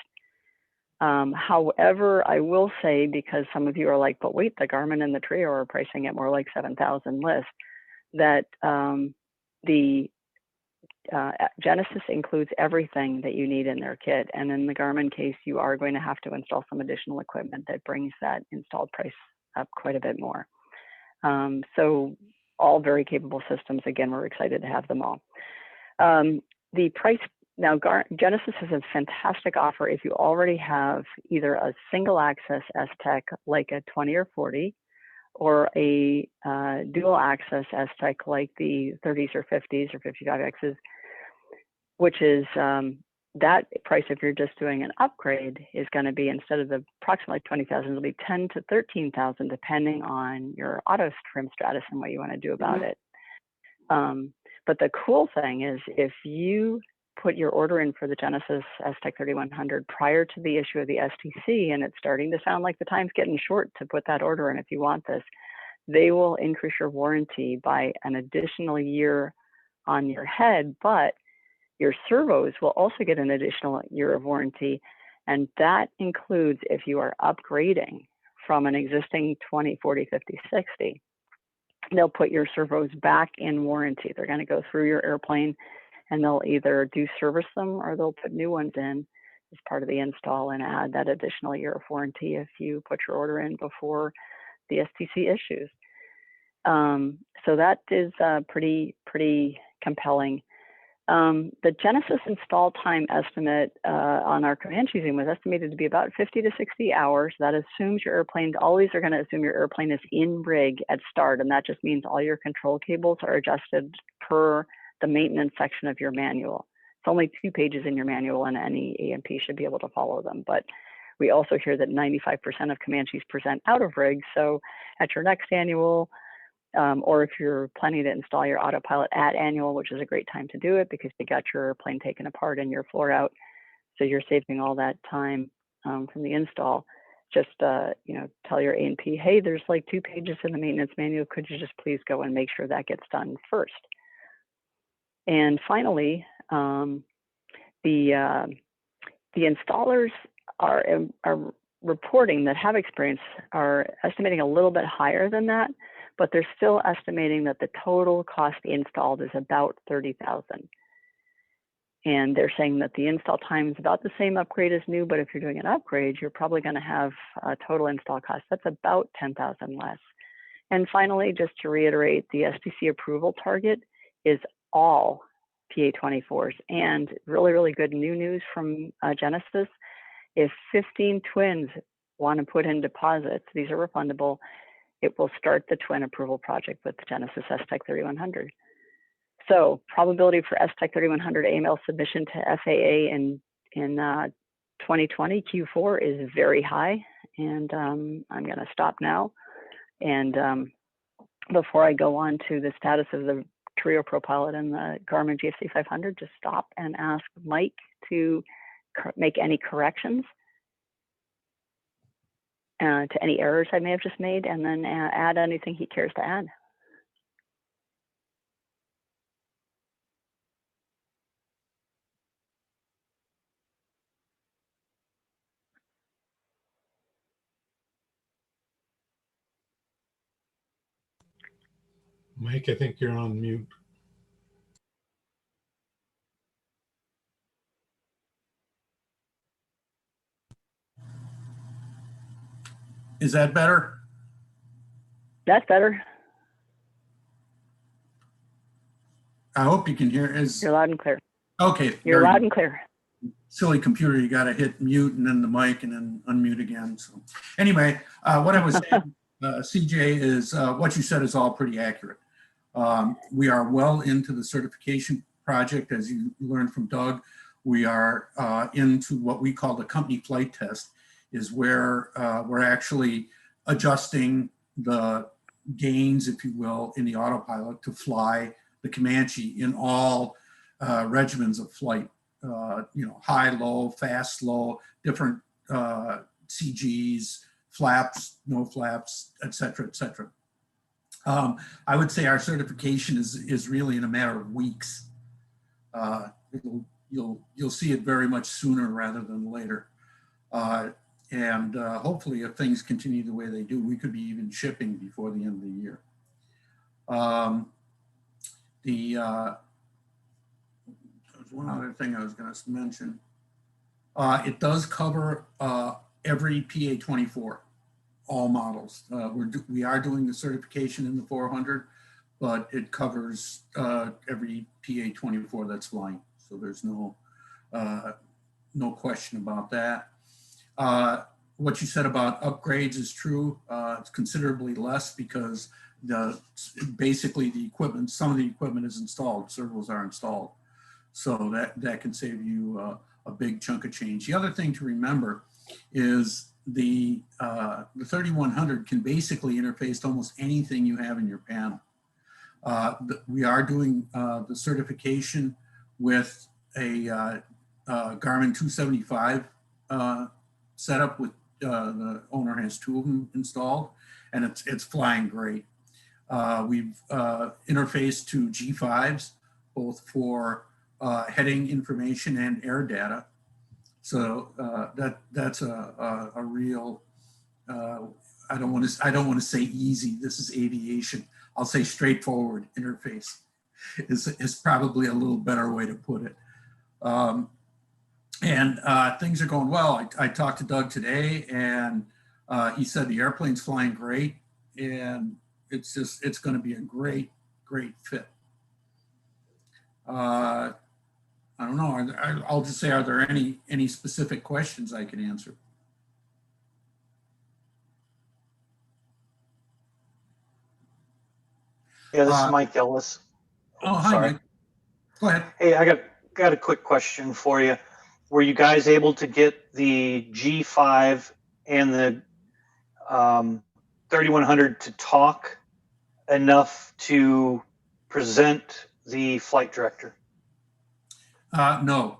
However, I will say, because some of you are like, but wait, the Garmin and the Trio are pricing at more like 7,000 list, that the Genesis includes everything that you need in their kit. And in the Garmin case, you are going to have to install some additional equipment that brings that installed price up quite a bit more. So all very capable systems. Again, we're excited to have them all. The price, now Genesis has a fantastic offer if you already have either a single access Aztec like a 20 or 40, or a dual access Aztec like the 30s or 50s or 55Xs, which is that price. If you're just doing an upgrade, is going to be, instead of the approximately 20,000, it'll be 10 to 13,000 depending on your auto trim status and what you want to do about it. But the cool thing is, if you put your order in for the Genesis Aztec 3100 prior to the issue of the STC, and it's starting to sound like the time's getting short to put that order in if you want this, they will increase your warranty by an additional year on your head, but your servos will also get an additional year of warranty. And that includes if you are upgrading from an existing 20, 40, 50, 60, they'll put your servos back in warranty. They're going to go through your airplane and they'll either do service them or they'll put new ones in as part of the install and add that additional year of warranty if you put your order in before the STC issues. So that is pretty compelling. The Genesis install time estimate on our Comanche Zoom was estimated to be about 50 to 60 hours. That assumes your airplane, all these are going to assume your airplane is in rig at start, and that just means all your control cables are adjusted per the maintenance section of your manual. It's only 2 pages in your manual, and any A&P should be able to follow them. But we also hear that 95% of Comanches present out of rig, so at your next annual, or if you're planning to install your Autopilot at annual, which is a great time to do it because you got your airplane taken apart and your floor out, so you're saving all that time from the install. Just tell your A&P, hey, there's like 2 pages in the maintenance manual. Could you just please go and make sure that gets done first? And finally, the installers are reporting that have experience are estimating a little bit higher than that, but they're still estimating that the total cost installed is about $30,000. And they're saying that the install time is about the same upgrade as new, but if you're doing an upgrade, you're probably going to have a total install cost that's about $10,000 less. And finally, just to reiterate, the STC approval target is all PA-24s. And really good new news from Genesis, if 15 twins want to put in deposits, these are refundable, it will start the twin approval project with the Genesis Aztec 3100. So probability for Aztec 3100 AML submission to FAA in 2020 Q4 is very high. And I'm going to stop now. And before I go on to the status of the Trio ProPilot and the Garmin GFC 500, just stop and ask Mike to make any corrections to any errors I may have just made, and then add anything he cares to add. Mike, I think you're on mute. Is that better? That's better. I hope you can hear. You're loud and clear. Okay. You're loud and clear. Silly computer, you got to hit mute and then the mic and then unmute again. So anyway, what I was saying, CJ, is what you said is all pretty accurate. We are well into the certification project. As you learned from Doug, we are into what we call the company flight test, is where we're actually adjusting the gains, if you will, in the Autopilot to fly the Comanche in all regimens of flight, high, low, fast, slow, different CGs, flaps, no flaps, et cetera, et cetera. I would say our certification is really in a matter of weeks. You'll see it very much sooner rather than later. And hopefully, if things continue the way they do, we could be even shipping before the end of the year. There's one other thing I was going to mention. It does cover every PA-24, all models. We are doing the certification in the 400, but it covers every PA-24 that's flying. So there's no question about that. What you said about upgrades is true. It's considerably less because basically the equipment, some of the equipment is installed, servos are installed. So that can save you a big chunk of change. The other thing to remember is the 3100 can basically interface to almost anything you have in your panel. We are doing the certification with Garmin 275 setup with the owner has 2 of them installed, and it's flying great. We've interfaced to G5s, both for heading information and air data. So that's a real, I don't want to say easy. This is aviation. I'll say straightforward interface is probably a little better way to put it. And things are going well. I talked to Doug today, and he said the airplane's flying great, and it's going to be a great fit. I don't know. I'll just say, are there any specific questions I can answer? Yeah, this is Mike Ellis. Oh, hi, sorry. Mike. Go ahead. Hey, I got a quick question for you. Were you guys able to get the G5 and the 3100 to talk enough to present the flight director? No,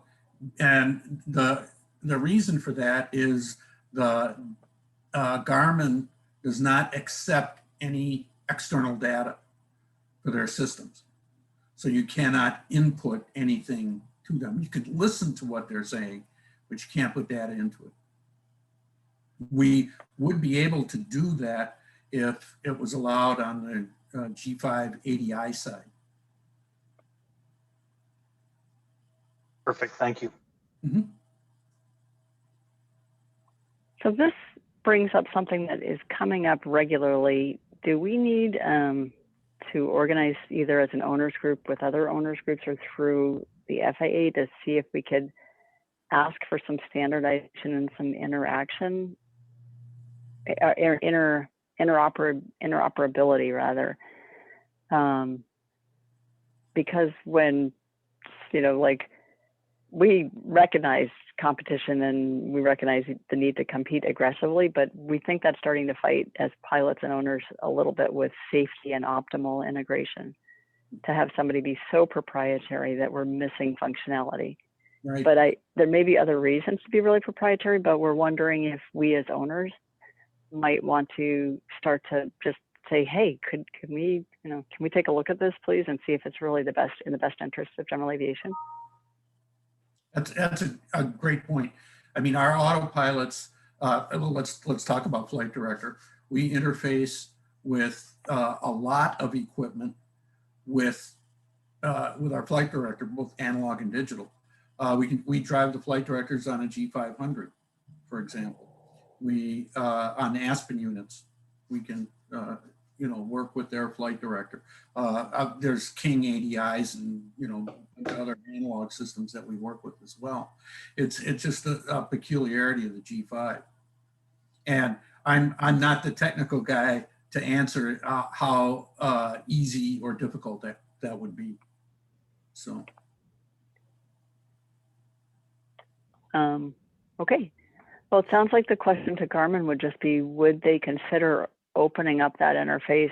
and the reason for that is the Garmin does not accept any external data for their systems. So you cannot input anything to them. You can listen to what they're saying, but you can't put data into it. We would be able to do that if it was allowed on the G5 ADI side. Perfect, thank you. Mm-hmm. So this brings up something that is coming up regularly. Do we need to organize either as an owners group with other owners groups or through the FAA to see if we could ask for some standardization and some interaction, interoperability rather? Because when, like, we recognize competition and we recognize the need to compete aggressively, but we think that's starting to fight as pilots and owners a little bit with safety and optimal integration, to have somebody be so proprietary that we're missing functionality. Right. But there may be other reasons to be really proprietary, but we're wondering if we as owners might want to start to just say, hey, can we take a look at this, please, and see if it's really in the best interest of general aviation? That's a great point. I mean, our autopilots, let's talk about flight director. We interface with a lot of equipment with our flight director, both analog and digital. We drive the flight directors on a G500, for example. We on Aspen units, we can work with their flight director. There's King ADIs and other analog systems that we work with as well. It's just a peculiarity of the G5. And I'm not the technical guy to answer how easy or difficult that would be. So. Okay. Well, it sounds like the question to Garmin would just be, would they consider opening up that interface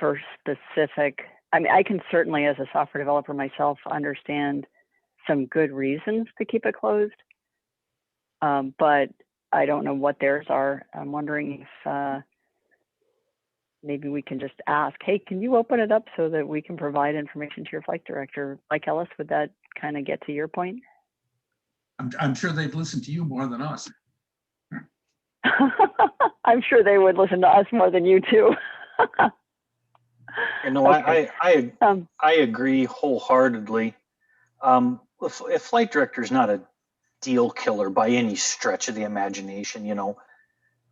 for specific, I mean, I can certainly, as a software developer myself, understand some good reasons to keep it closed, but I don't know what theirs are. I'm wondering if maybe we can just ask, hey, can you open it up so that we can provide information to your flight director? Mike Ellis, would that kind of get to your point? I'm sure they'd listen to you more than us. I'm sure they would listen to us more than you too. Okay. I agree wholeheartedly. A flight director is not a deal killer by any stretch of the imagination,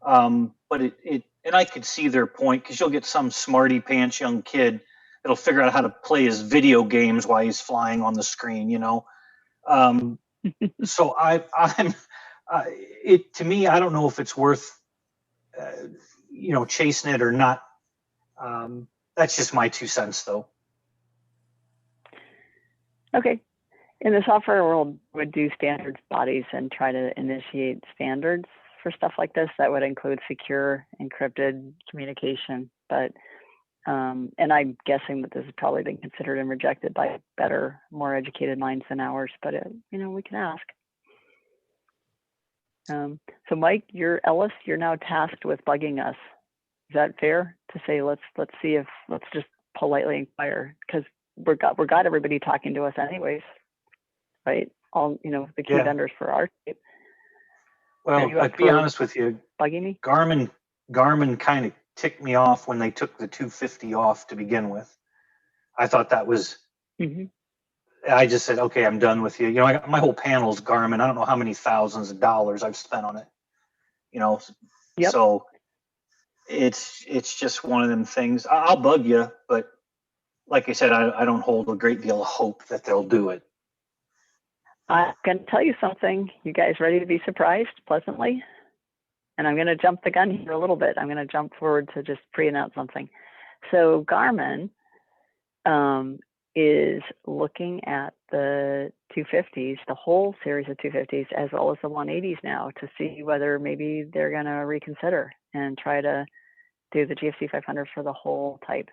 but and I could see their point, because you'll get some smarty pants young kid that'll figure out how to play his video games while he's flying on the screen, So to me, I don't know if it's worth, chasing it or not. That's just my 2 cents, though. Okay. In the software world, would do standards bodies and try to initiate standards for stuff like this that would include secure, encrypted communication. But And I'm guessing that this has probably been considered and rejected by better, more educated minds than ours, but we can ask. So Mike, Ellis, you're now tasked with bugging us. Is that fair to say, let's just politely inquire, because we got everybody talking to us anyways, right? All, the key vendors for our tape. Well, to be honest with you, bugging me? Garmin kind of ticked me off when they took the 250 off to begin with. I thought that was, I just said, okay, I'm done with you. I got my whole panel's Garmin. I don't know how many thousands of dollars I've spent on it. So it's just one of them things. I'll bug you, but like I said, I don't hold a great deal of hope that they'll do it. I'm going to tell you something. You guys ready to be surprised pleasantly? And I'm going to jump the gun here a little bit. I'm going to jump forward to just pre-announce something. So Garmin is looking at the 250s, the whole series of 250s, as well as the 180s now, to see whether maybe they're going to reconsider and try to do the GFC 500 for the whole type.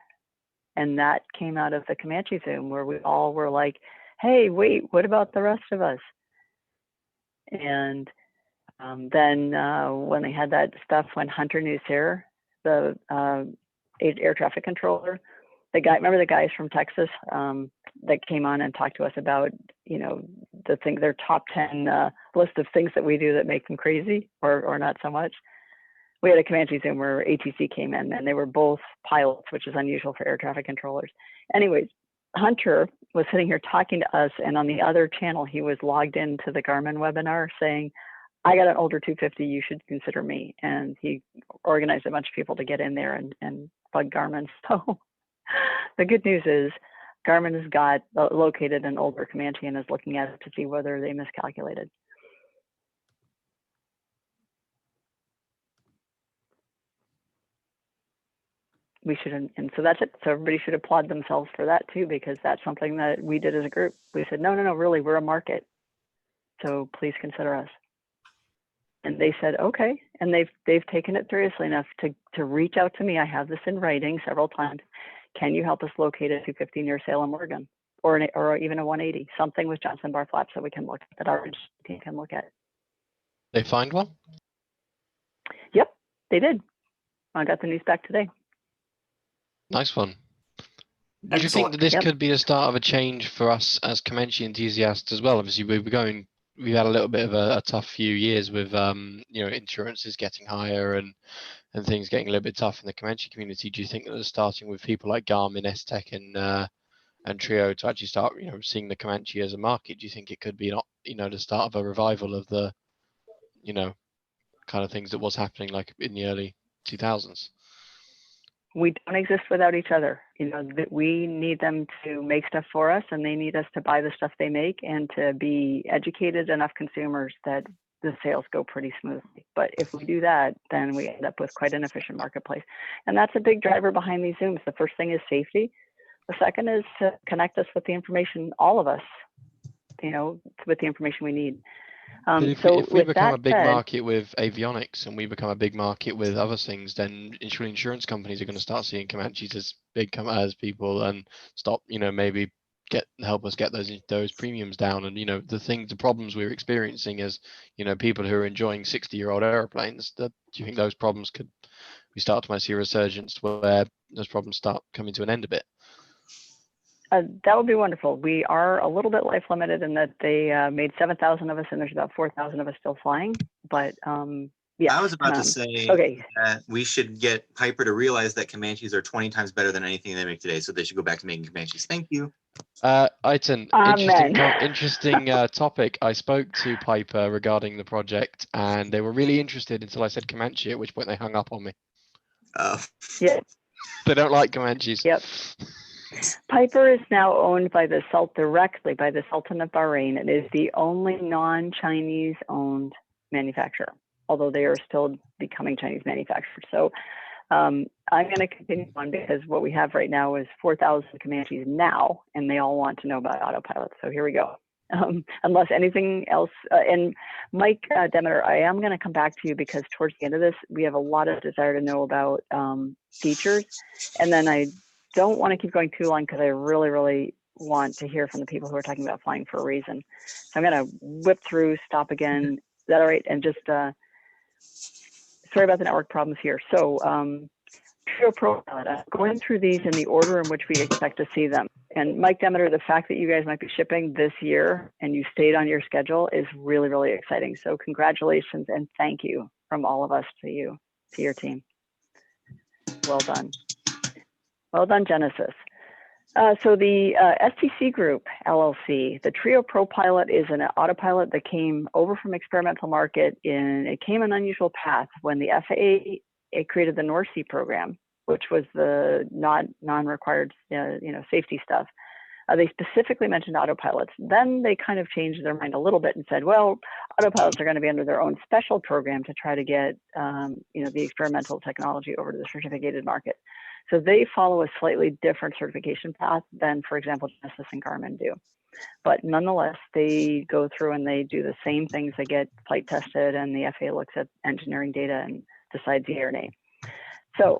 And that came out of the Comanche Zoom, where we all were like, hey, wait, what about the rest of us? And then when they had that stuff, when Hunter Newsare, the air traffic controller, remember the guys from Texas that came on and talked to us about, their top 10 list of things that we do that make them crazy or not so much. We had a Comanche Zoom where ATC came in, and they were both pilots, which is unusual for air traffic controllers. Anyways, Hunter was sitting here talking to us, and on the other channel, he was logged into the Garmin webinar saying, I got an older 250, you should consider me. And he organized a bunch of people to get in there and bug Garmin. So the good news is Garmin has got located an older Comanche and is looking at it to see whether they miscalculated. We should, and so that's it. So everybody should applaud themselves for that too, because that's something that we did as a group. We said, no, really, we're a market. So please consider us. And they said, okay. And they've taken it seriously enough to reach out to me. I have this in writing several times. Can you help us locate a 250 near Salem, Oregon, or even a 180, something with Johnson bar flaps that we can look at, that our team can look at. They find one? Yep, they did. I got the news back today. Nice one. Do you think that this could be the start of a change for us as Comanche enthusiasts as well? Obviously, we've had a little bit of a tough few years with insurances getting higher and things getting a little bit tough in the Comanche community. Do you think that starting with people like Garmin, Aztec, and Trio to actually start seeing the Comanche as a market, do you think it could be the start of a revival of the kind of things that was happening like in the early 2000s? We don't exist without each other. That we need them to make stuff for us, and they need us to buy the stuff they make and to be educated enough consumers that the sales go pretty smoothly. But if we do that, then we end up with quite an efficient marketplace. And that's a big driver behind these Zooms. The first thing is safety. The second is to connect us with the information, all of us, with the information we need. If we become a big market with avionics and we become a big market with other things, then insurance companies are going to start seeing Comanches as big as people and stop, maybe help us get those premiums down. And the problems we're experiencing as people who are enjoying 60-year-old airplanes, do you think those problems we start to see a resurgence where those problems start coming to an end a bit? That would be wonderful. We are a little bit life limited in that they made 7,000 of us, and there's about 4,000 of us still flying. But yeah, I was about to say that we should get Piper to realize that Comanches are 20 times better than anything they make today, so they should go back to making Comanches. Thank you. Aiton, interesting topic. I spoke to Piper regarding the project, and they were really interested until I said Comanche, at which point they hung up on me. Yeah. They don't like Comanches. Yep. Piper is now owned by directly by the Sultan of Bahrain. It is the only non-Chinese owned manufacturer, although they are still becoming Chinese manufacturers. So I'm going to continue on, because what we have right now is 4,000 Comanches now, and they all want to know about Autopilot. So here we go. unless anything else. And Mike Demeter, I am going to come back to you because towards the end of this, we have a lot of desire to know about features. And then I don't want to keep going too long because I really, really want to hear from the people who are talking about flying for a reason. So I'm going to whip through, stop again. Is that all right? And just sorry about the network problems here. So Trio ProPilot, I'm going through these in the order in which we expect to see them. And Mike Demeter, the fact that you guys might be shipping this year and you stayed on your schedule is really, really exciting. So congratulations and thank you from all of us to you, to your team. Well done. Well done, Genesis. So the STC Group, LLC, the Trio ProPilot is an autopilot that came over from experimental market it came an unusual path when the FAA created the North Sea program, which was the non-required safety stuff. They specifically mentioned autopilots. Then they kind of changed their mind a little bit and said, well, autopilots are going to be under their own special program to try to get the experimental technology over to the certificated market. So they follow a slightly different certification path than, for example, Genesis and Garmin do. But nonetheless, they go through and they do the same things. They get flight tested and the FAA looks at engineering data and decides the or nay. So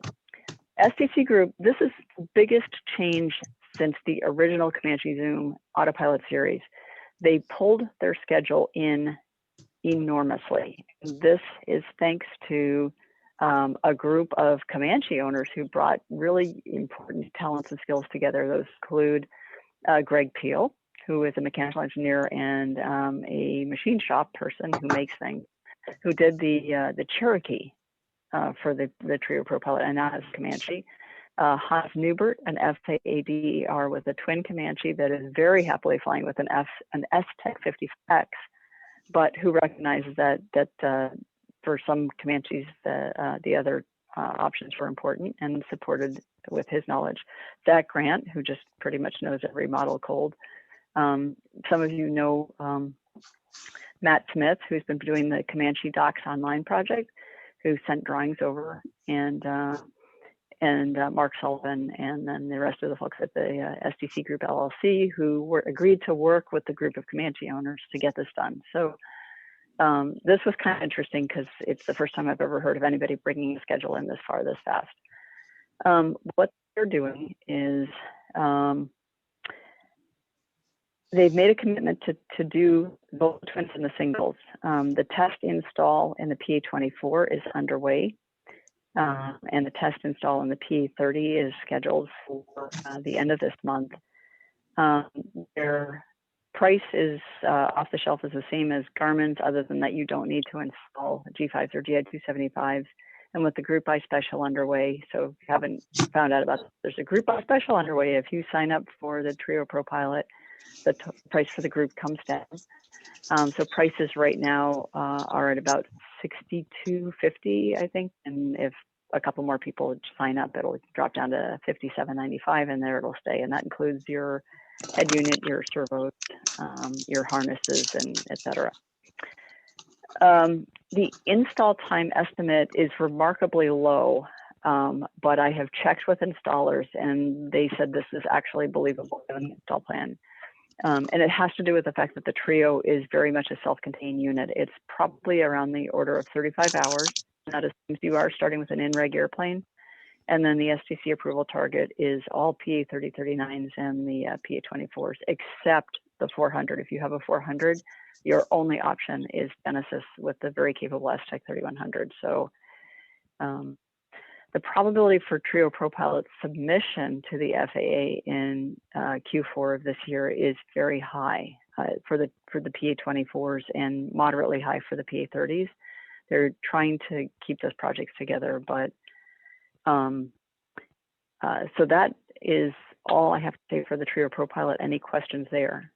STC Group, this is the biggest change since the original Comanche Zoom Autopilot series. They pulled their schedule in enormously. This is thanks to a group of Comanche owners who brought really important talents and skills together. Those include Greg Peel, who is a mechanical engineer and a machine shop person who makes things, who did the Cherokee for the Trio ProPilot, and now has Comanche. Hans Newbert, an FAADER with a twin Comanche that is very happily flying with an Aztec 50X, but who recognizes that for some Comanches, the other options were important and supported with his knowledge. Zach Grant, who just pretty much knows every model cold. Some of you know Matt Smith, who's been doing the Comanche Docs Online project, who sent drawings over, and Mark Sullivan, and then the rest of the folks at the STC Group LLC, who agreed to work with the group of Comanche owners to get this done. So this was kind of interesting because it's the first time I've ever heard of anybody bringing a schedule in this far, this fast. What they're doing is they've made a commitment to do both the twins and the singles. The test install in the PA-24 is underway, and the test install in the PA-30 is scheduled for the end of this month. Their price is off the shelf is the same as Garmin's, other than that you don't need to install G5s or GI-275s. And with the Group I Special underway, so if you haven't found out about it, there's a Group I Special underway. If you sign up for the Trio ProPilot, the price for the group comes down. So prices right now are at about $62.50, I think. And if a couple more people sign up, it'll drop down to $57.95, and there it'll stay. And that includes your head unit, your servos, your harnesses, and etc. The install time estimate is remarkably low, but I have checked with installers, and they said this is actually believable in the install plan. And it has to do with the fact that the Trio is very much a self-contained unit. It's probably around the order of 35 hours. That assumes you are starting with an in-reg airplane. And then the STC approval target is all PA-3039s and the PA-24s, except the 400. If you have a 400, your only option is Genesis with the very capable Aztec 3100. So the probability for Trio ProPilot submission to the FAA in Q4 of this year is very high for the PA-24s and moderately high for the PA-30s. They're trying to keep those projects together, but so that is all I have to say for the Trio ProPilot. Any questions there?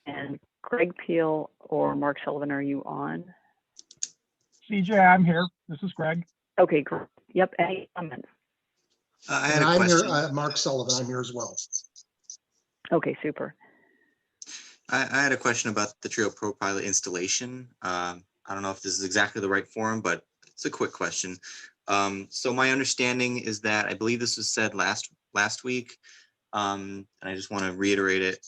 And Greg Peel or Mark Sullivan, are you on? CJ, I'm here. This is Greg. Okay, great. Yep, any comments? I had a question. Here, Mark Sullivan, I'm here as well. Okay, super. I had a question about the Trio ProPilot installation. I don't know if this is exactly the right forum, but it's a quick question. So my understanding is that I believe this was said last week. and I just want to reiterate it.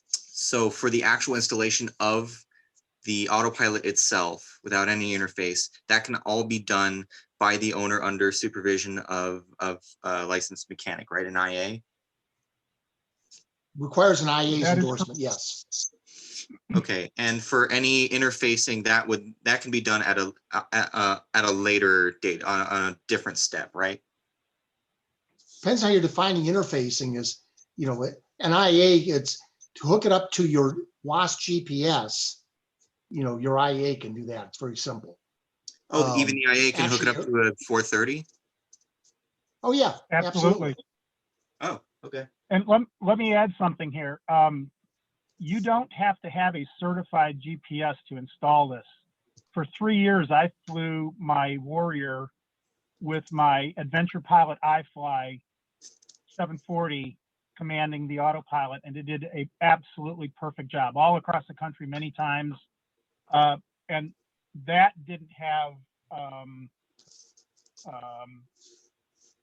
So for the actual installation of the Autopilot itself, without any interface, that can all be done by the owner under supervision of a licensed mechanic, right? An IA. Requires an IA's That is endorsement, yes. Okay, and for any interfacing, that can be done at a later date on a different step, right? Depends how you're defining interfacing is, you know, an IA, it's to hook it up to your WASP GPS, you know, your IA can do that. It's very simple. Oh, even the IA can hook it up actually, to a 430? Oh, yeah, absolutely. Oh, okay. And let me add something here. You don't have to have a certified GPS to install this. For 3 years, I flew my Warrior with my Adventure Pilot iFly 740 commanding the Autopilot, and it did a absolutely perfect job all across the country many times. And that didn't have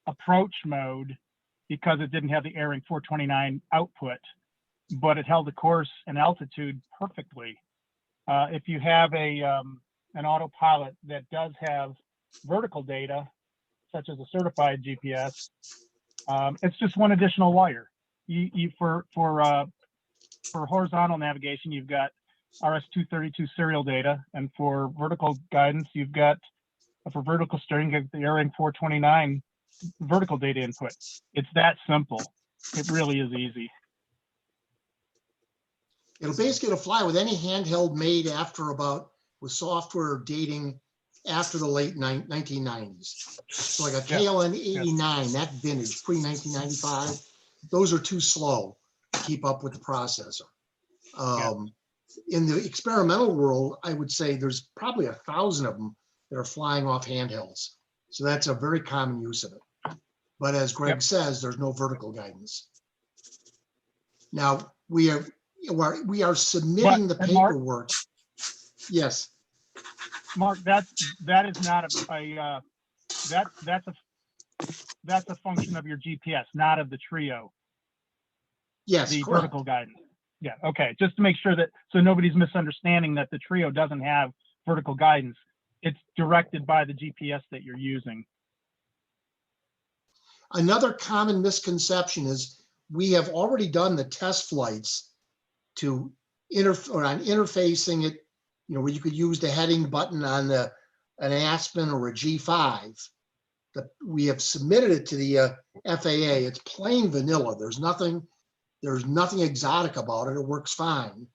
approach mode because it didn't have the Airing 429 output, but it held the course and altitude perfectly. If you have an Autopilot that does have vertical data, such as a certified GPS, it's just one additional wire. For horizontal navigation, you've got RS-232 serial data, and for vertical guidance, you've got for vertical steering, you've got the Airing 429 vertical data input. It's that simple. It really is easy. It'll basically fly with any handheld made after with software dating after the late 1990s. So like a KLN 89, that vintage, pre-1995, those are too slow to keep up with the processor. In the experimental world, I would say there's probably 1,000 of them that are flying off handhelds. So that's a very common use of it. But as Greg says, there's no vertical guidance. Now we are submitting the paperwork. Yes. Mark, that is not that's a function of your GPS, not of the Trio. Yes, the correct. vertical guidance. Yeah, okay. Just to make sure that so nobody's misunderstanding that the Trio doesn't have vertical guidance. It's directed by the GPS that you're using. Another common misconception is we have already done the test flights to interfacing it, you know, where you could use the heading button on an Aspen or a G5. We have submitted it to the FAA. It's plain vanilla. There's nothing exotic about it. It works fine.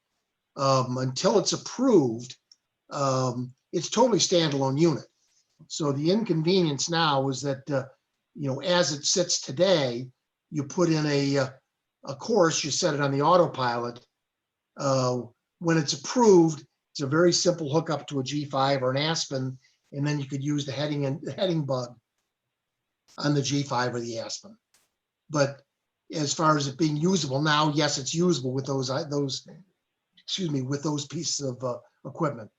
Until it's approved, it's totally standalone unit. So the inconvenience now is that, you know, as it sits today, you put in a course, you set it on the Autopilot. When it's approved, it's a very simple hookup to a G5 or an Aspen, and then you could use the heading bug on the G5 or the Aspen. But as far as it being usable now, yes, it's usable with those pieces of equipment.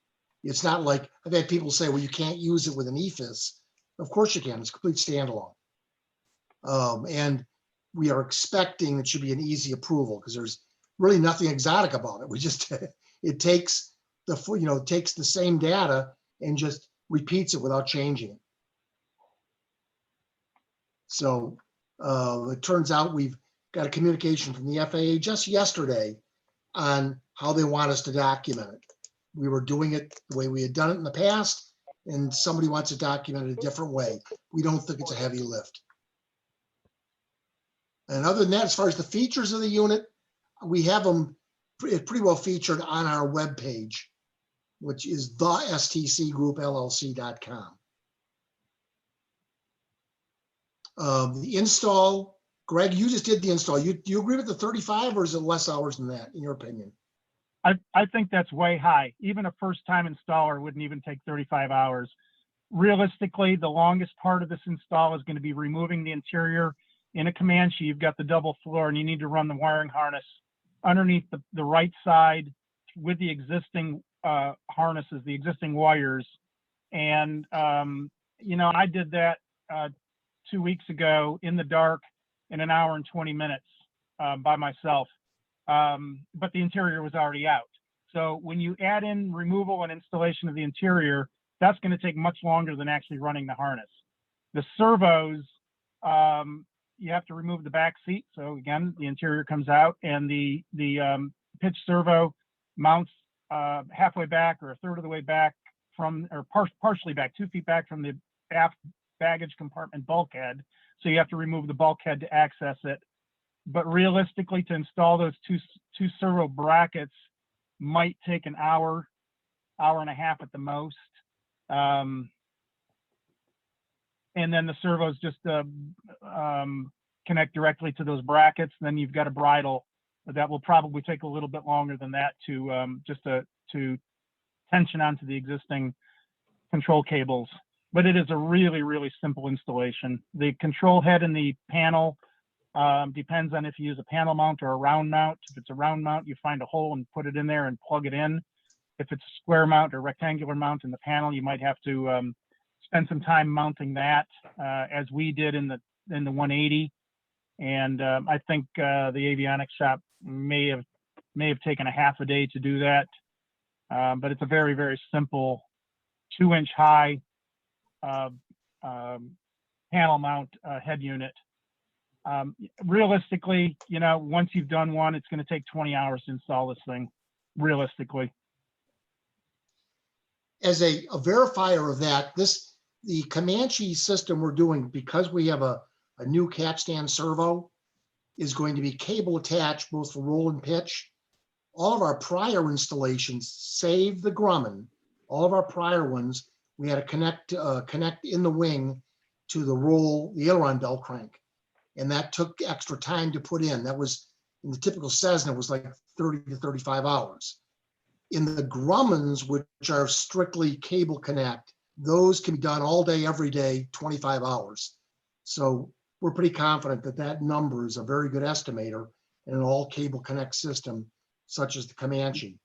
It's not like I've had people say, well, you can't use it with an EFIS. Of course you can. It's complete standalone. And we are expecting it should be an easy approval because there's really nothing exotic about it. We just it takes takes the same data and just repeats it without changing it. So it turns out we've got a communication from the FAA just yesterday on how they want us to document it. We were doing it the way we had done it in the past, and somebody wants to document it a different way. We don't think it's a heavy lift. And other than that, as far as the features of the unit, we have them pretty well featured on our webpage, which is thestcgroupllc.com. The install, Greg, you just did the install. Do you agree with the 35 or is it less hours than that, in your opinion? I think that's way high. Even a first-time installer wouldn't even take 35 hours. Realistically, the longest part of this install is going to be removing the interior. In a Comanche, you've got the double floor, and you need to run the wiring harness underneath the right side with the existing harnesses, the existing wires. And, you know, I did that 2 weeks ago in the dark in an hour and 20 minutes by myself, but the interior was already out. So when you add in removal and installation of the interior, that's going to take much longer than actually running the harness. The servos, you have to remove the back seat. So again, the interior comes out, and the pitch servo mounts halfway back or a third of the way back from, or partially back, 2 feet back from the aft baggage compartment bulkhead. So you have to remove the bulkhead to access it. But realistically, to install those two servo brackets might take an hour, hour and a half at the most. And then the servos just connect directly to those brackets. Then you've got a bridle that will probably take a little bit longer than that to to tension onto the existing control cables. But it is a really, really simple installation. The control head and the panel depends on if you use a panel mount or a round mount. If it's a round mount, you find a hole and put it in there and plug it in. If it's a square mount or rectangular mount in the panel, you might have to spend some time mounting that, as we did in the 180. And I think the avionics shop may have taken a half a day to do that. But it's a very, very simple 2-inch high panel mount head unit. Realistically, you know, once you've done one, it's going to take 20 hours to install this thing, realistically. As a verifier of that, the Comanche system we're doing, because we have a new capstan servo, is going to be cable attached both for roll and pitch. All of our prior installations, save the Grumman, all of our prior ones, we had to connect in the wing to the aileron belt crank. And that took extra time to put in. That was, in the typical Cessna, was like 30 to 35 hours. In the Grummans, which are strictly cable connect, those can be done all day, every day, 25 hours. So we're pretty confident that that number is a very good estimator in an all cable connect system, such as the Comanche.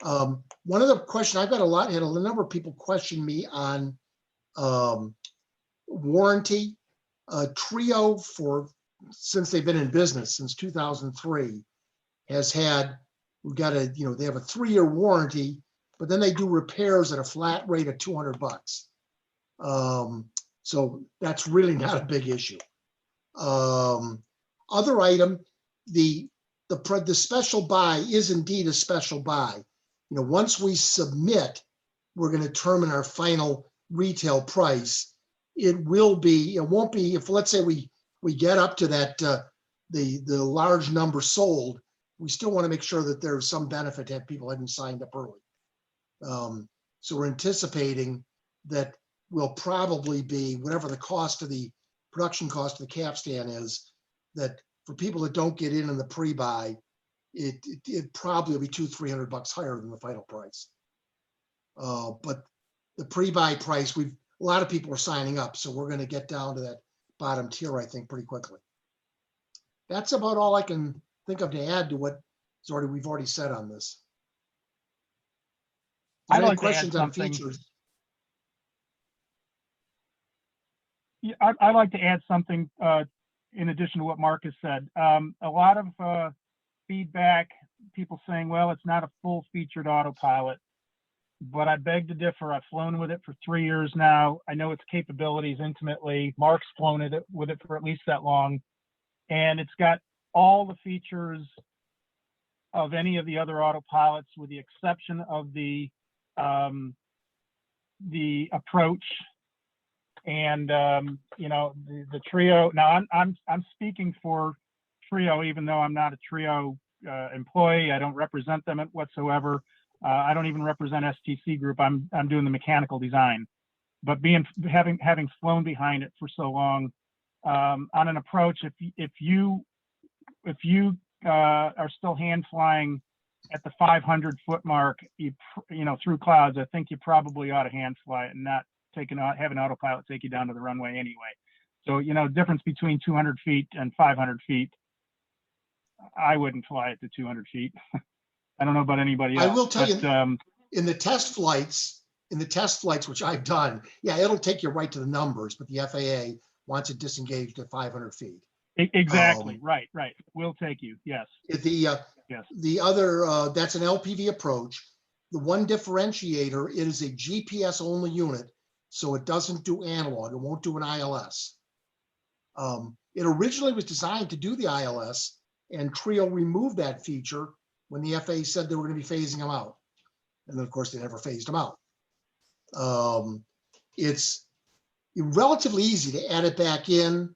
One of the questions I've got had a number of people question me on warranty. Trio, since they've been in business since 2003, has had, they have a 3-year warranty, but then they do repairs at a flat rate of $200. So that's really not a big issue. Other item, the special buy is indeed a special buy. You know, once we submit, we're going to determine our final retail price. It won't be, if let's say we get up to that, the large number sold, we still want to make sure that there's some benefit that people hadn't signed up early. So we're anticipating that will probably be whatever the cost of the production cost of the capstan is, that for people that don't get in the pre-buy, it probably will be $200-300 higher than the final price. But the pre-buy price, a lot of people are signing up, so we're going to get down to that bottom tier, I think, pretty quickly. That's about all I can think of to add to what we've already said on this. I'd Any like questions to add on something. features? Yeah, I'd like to add something in addition to what Mark has said. A lot of feedback, people saying, well, it's not a full-featured autopilot, but I beg to differ. I've flown with it for 3 years now. I know its capabilities intimately. Mark's flown with it for at least that long, and it's got all the features of any of the other autopilots, with the exception of the approach and the Trio. Now I'm speaking for Trio, even though I'm not a Trio employee. I don't represent them whatsoever. I don't even represent STC Group. I'm doing the mechanical design. But having flown behind it for so long, on an approach, if you are still hand flying at the 500-foot mark, through clouds, I think you probably ought to hand fly it and not have an autopilot take you down to the runway anyway. So, difference between 200 feet and 500 feet, I wouldn't fly it to 200 feet. I don't know about anybody else. I will tell you, in the test flights, which I've done, yeah, it'll take you right to the numbers, but the FAA wants it disengaged at 500 feet. Exactly. Right. We'll take you. Yes. The other, that's an LPV approach. The one differentiator, it is a GPS only unit, so it doesn't do analog. It won't do an ILS. It originally was designed to do the ILS, and Trio removed that feature when the FAA said they were going to be phasing them out. And then, of course, they never phased them out. It's relatively easy to add it back in.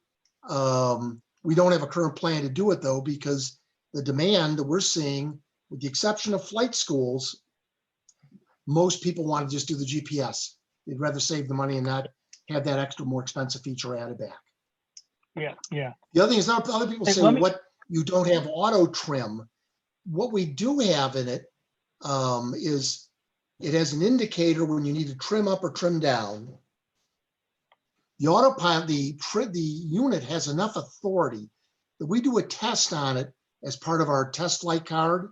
We don't have a current plan to do it, though, because the demand that we're seeing, with the exception of flight schools, most people want to just do the GPS. They'd rather save the money and not have that extra, more expensive feature added back. Yeah. The other thing is, other people say, what, you don't have auto trim. What we do have in it is it has an indicator when you need to trim up or trim down. The Autopilot, the unit has enough authority that we do a test on it as part of our test flight card.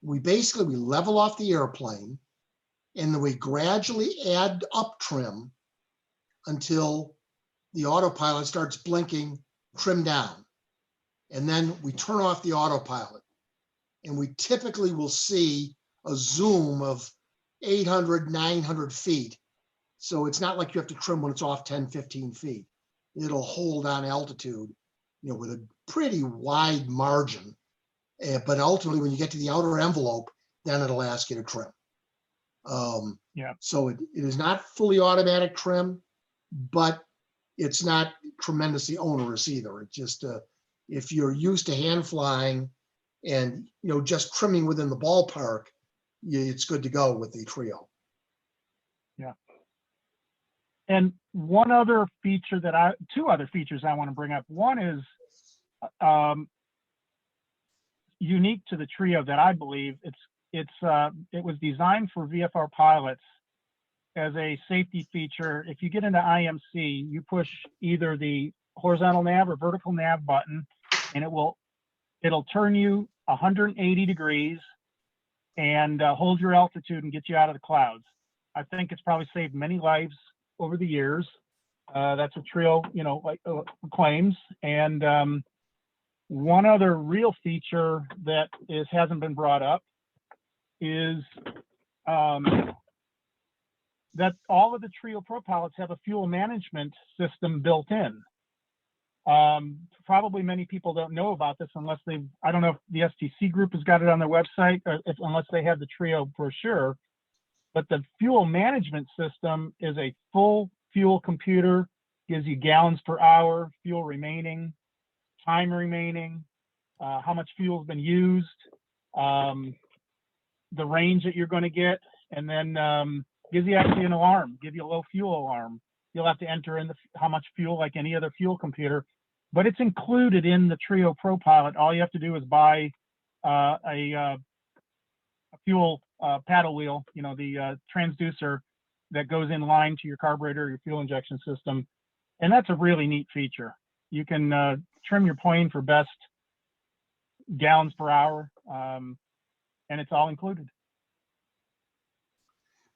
We level off the airplane, and then we gradually add up trim until the Autopilot starts blinking trim down. And then we turn off the Autopilot. And we typically will see a zoom of 800, 900 feet. So it's not like you have to trim when it's off 10, 15 feet. It'll hold on altitude, with a pretty wide margin. But ultimately, when you get to the outer envelope, then it'll ask you to trim. So it is not fully automatic trim, but it's not tremendously onerous either. It just, if you're used to hand flying and, just trimming within the ballpark, it's good to go with the Trio. Yeah. And two other features I want to bring up. One is unique to the Trio that I believe it was designed for VFR pilots as a safety feature. If you get into IMC, you push either the horizontal nav or vertical nav button, and it'll turn you 180 degrees and hold your altitude and get you out of the clouds. I think it's probably saved many lives over the years. That's what Trio, claims. And one other real feature that hasn't been brought up is that all of the Trio Pro pilots have a fuel management system built in. Probably many people don't know about this unless I don't know if the STC group has got it on their website, or unless they have the Trio brochure. But the fuel management system is a full fuel computer, gives you gallons per hour, fuel remaining, time remaining, how much fuel has been used, the range that you're going to get, and then gives you actually an alarm, give you a low fuel alarm. You'll have to enter in how much fuel, like any other fuel computer, but it's included in the Trio Pro Pilot. All you have to do is buy a fuel paddle wheel, the transducer that goes in line to your carburetor, your fuel injection system. And that's a really neat feature. You can trim your plane for best gallons per hour, and it's all included.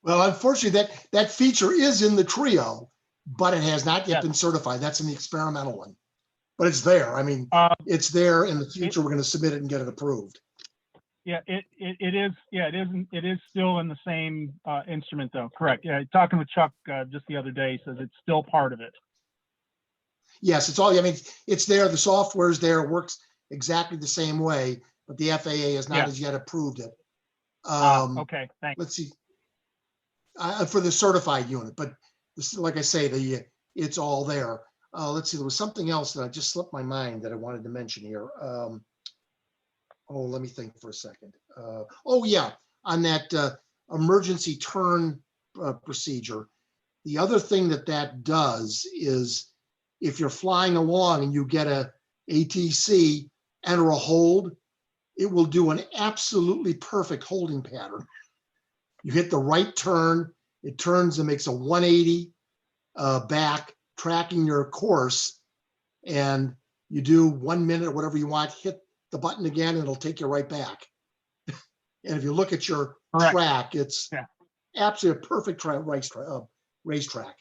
Well, unfortunately, that feature is in the Trio, but it has not yet been certified. That's in the experimental one, but it's there. I mean, it's there. In the future, we're going to submit it and get it approved. Yeah, it is. Yeah, it is still in the same instrument, though. Correct. Yeah, talking with Chuck just the other day, says it's still part of it. Yes, it's all. I mean, it's there. The software is there. It works exactly the same way, but the FAA has not as yet approved it. Okay, thanks. Let's see. For the certified unit, but this, like I say, it's all there. Let's see. There was something else that I just slipped my mind that I wanted to mention here. Let me think for a second. On that emergency turn procedure. The other thing that does is if you're flying along and you get a ATC, enter a hold, it will do an absolutely perfect holding pattern. You hit the right turn, it turns and makes a 180 back, tracking your course, and you do 1 minute or whatever you want, hit the button again, and it'll take you right back. And if you look at your track, it's absolutely a perfect racetrack.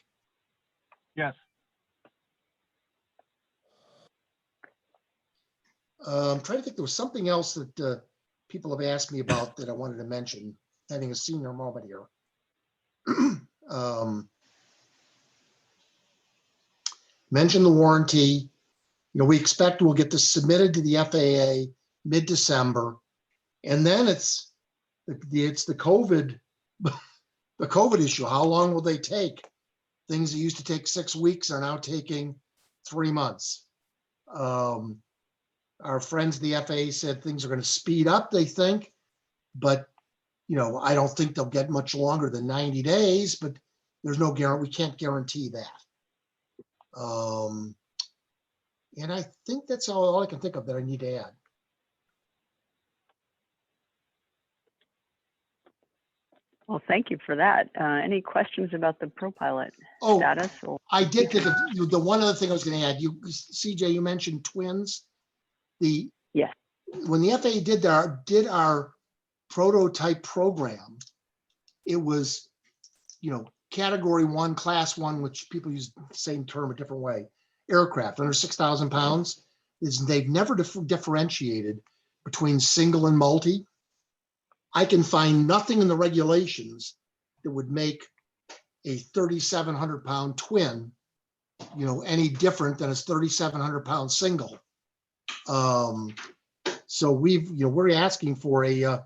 Yes. I'm trying to think, there was something else that people have asked me about that I wanted to mention, having a senior moment here. Mention the warranty. You know, we expect we'll get this submitted to the FAA mid-December. And then it's the COVID, the COVID issue. How long will they take? Things that used to take 6 weeks are now taking 3 months. Our friends at the FAA said things are going to speed up, they think, but you know, I don't think they'll get much longer than 90 days, but there's no guarantee, we can't guarantee that. And I think that's all I can think of that I need to add. Well, thank you for that. Any questions about the ProPilot status? Or I did think of the one other thing I was going to add. You, CJ, you mentioned twins. Yes. When the FAA did our prototype program, it was, you know, category 1, class 1, which people use the same term a different way. Aircraft under 6,000 pounds. They've never differentiated between single and multi. I can find nothing in the regulations that would make a 3,700 pound twin, you know, any different than a 3,700 pound single. So we're asking for a, you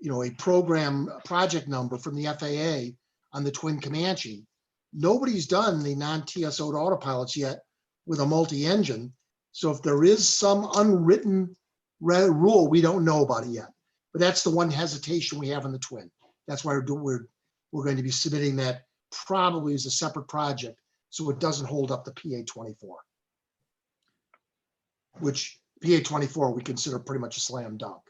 know, a project number from the FAA on the twin Comanche. Nobody's done the non-TSO'd autopilots yet with a multi-engine. So if there is some unwritten rule, we don't know about it yet. But that's the one hesitation we have in the twin. That's why we're going to be submitting that probably as a separate project, so it doesn't hold up the PA-24, which PA-24 we consider pretty much a slam dunk.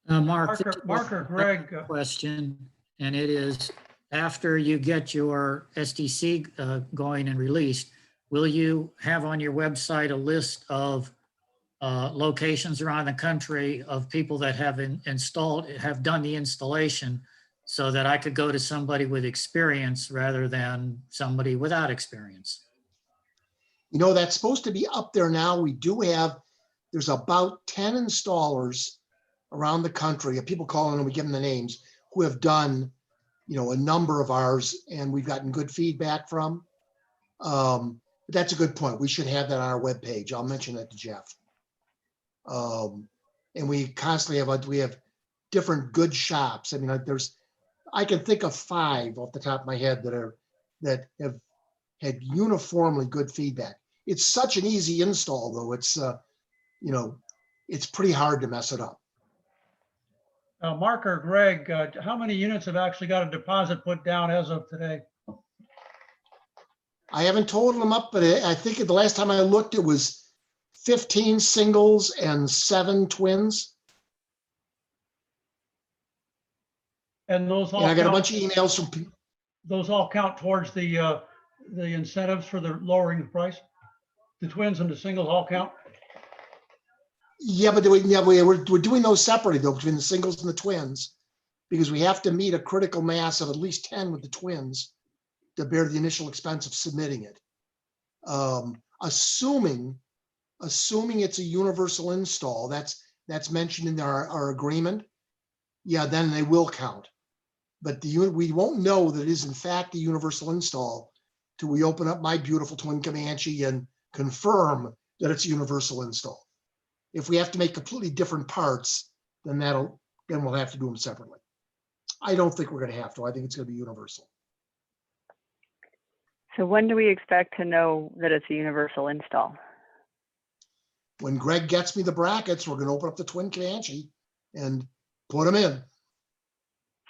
Mark Mark or Greg, question, and it is, after you get your STC going and released, will you have on your website a list of locations around the country of people that have have done the installation, so that I could go to somebody with experience rather than somebody without experience? You know, that's supposed to be up there now. We do have, there's about 10 installers around the country, people calling and we give them the names, who have done, you know, a number of ours, and we've gotten good feedback from. But that's a good point. We should have that on our webpage. I'll mention that to Jeff. And we constantly have different good shops. I mean, I can think of 5 off the top of my head that have had uniformly good feedback. It's such an easy install, though. It's you know, it's pretty hard to mess it up. Mark or Greg, how many units have actually got a deposit put down as of today? I haven't totaled them up, but I think the last time I looked, it was 15 singles and 7 twins. And those all And I got a bunch of emails from people. Those all count towards the incentives for the lowering the price? The twins and the singles all count? Yeah, but we're doing those separately though, between the singles and the twins, because we have to meet a critical mass of at least 10 with the twins to bear the initial expense of submitting it. Assuming it's a universal install, that's mentioned in our agreement. Yeah, then they will count. But we won't know that it is in fact a universal install till we open up my beautiful twin Comanche and confirm that it's a universal install. If we have to make completely different parts, then we'll have to do them separately. I don't think we're going to have to. I think it's going to be universal. So when do we expect to know that it's a universal install? When Greg gets me the brackets, we're going to open up the twin Comanche and put them in.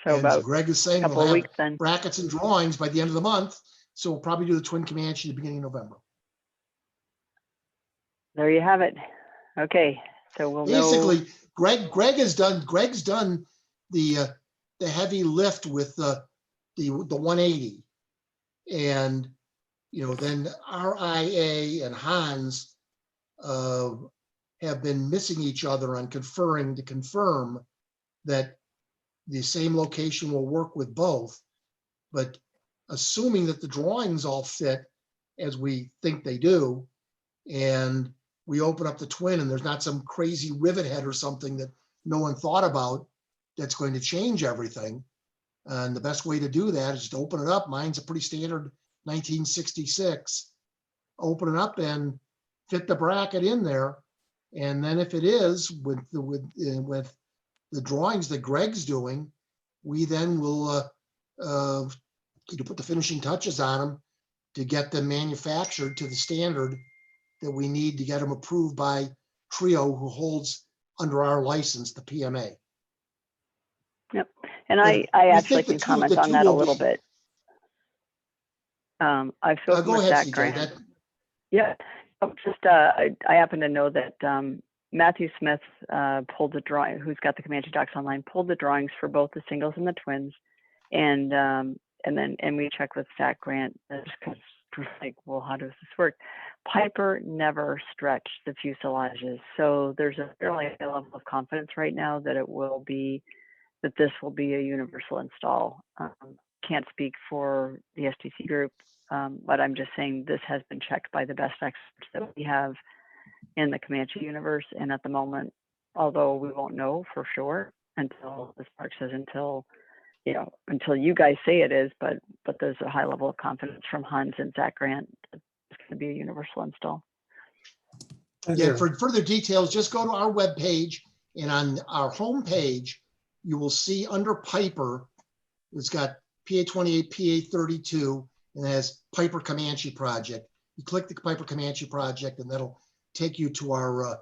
So and about Greg is saying a couple we'll of have weeks then. brackets and drawings by the end of the month. So we'll probably do the twin Comanche at the beginning of November. There you have it. Okay, so we'll Basically, know. Greg's done the heavy lift with the 180, and you know, then RIA and Hans have been missing each other on conferring to confirm that the same location will work with both. But assuming that the drawings all fit as we think they do, and we open up the twin and there's not some crazy rivet head or something that no one thought about that's going to change everything. And the best way to do that is to open it up. Mine's a pretty standard 1966. Open it up and fit the bracket in there. And then if it is with the drawings that Greg's doing, we then will put the finishing touches on them to get them manufactured to the standard that we need to get them approved by Trio, who holds under our license, the PMA. Yep. And I actually can comment on that a little bit. I've spoken Go with ahead, Zach CJ. Grant. Yeah, I happen to know that Matthew Smith pulled the drawing, who's got the Comanche docs online, pulled the drawings for both the singles and the twins, and we checked with Zach Grant, just kind of like, well, how does this work? Piper never stretched the fuselages, so there's a fairly high level of confidence right now that this will be a universal install. Can't speak for the STC group, but I'm just saying this has been checked by the best experts that we have in the Comanche universe. And at the moment, although we won't know for sure until this part says until you guys say it is, but there's a high level of confidence from Hans and Zach Grant that it's going to be a universal install. Yeah, for further details, just go to our webpage, and on our homepage, you will see under Piper, it's got PA28, PA32, and it has Piper Comanche project. You click the Piper Comanche project, and that'll take you to our,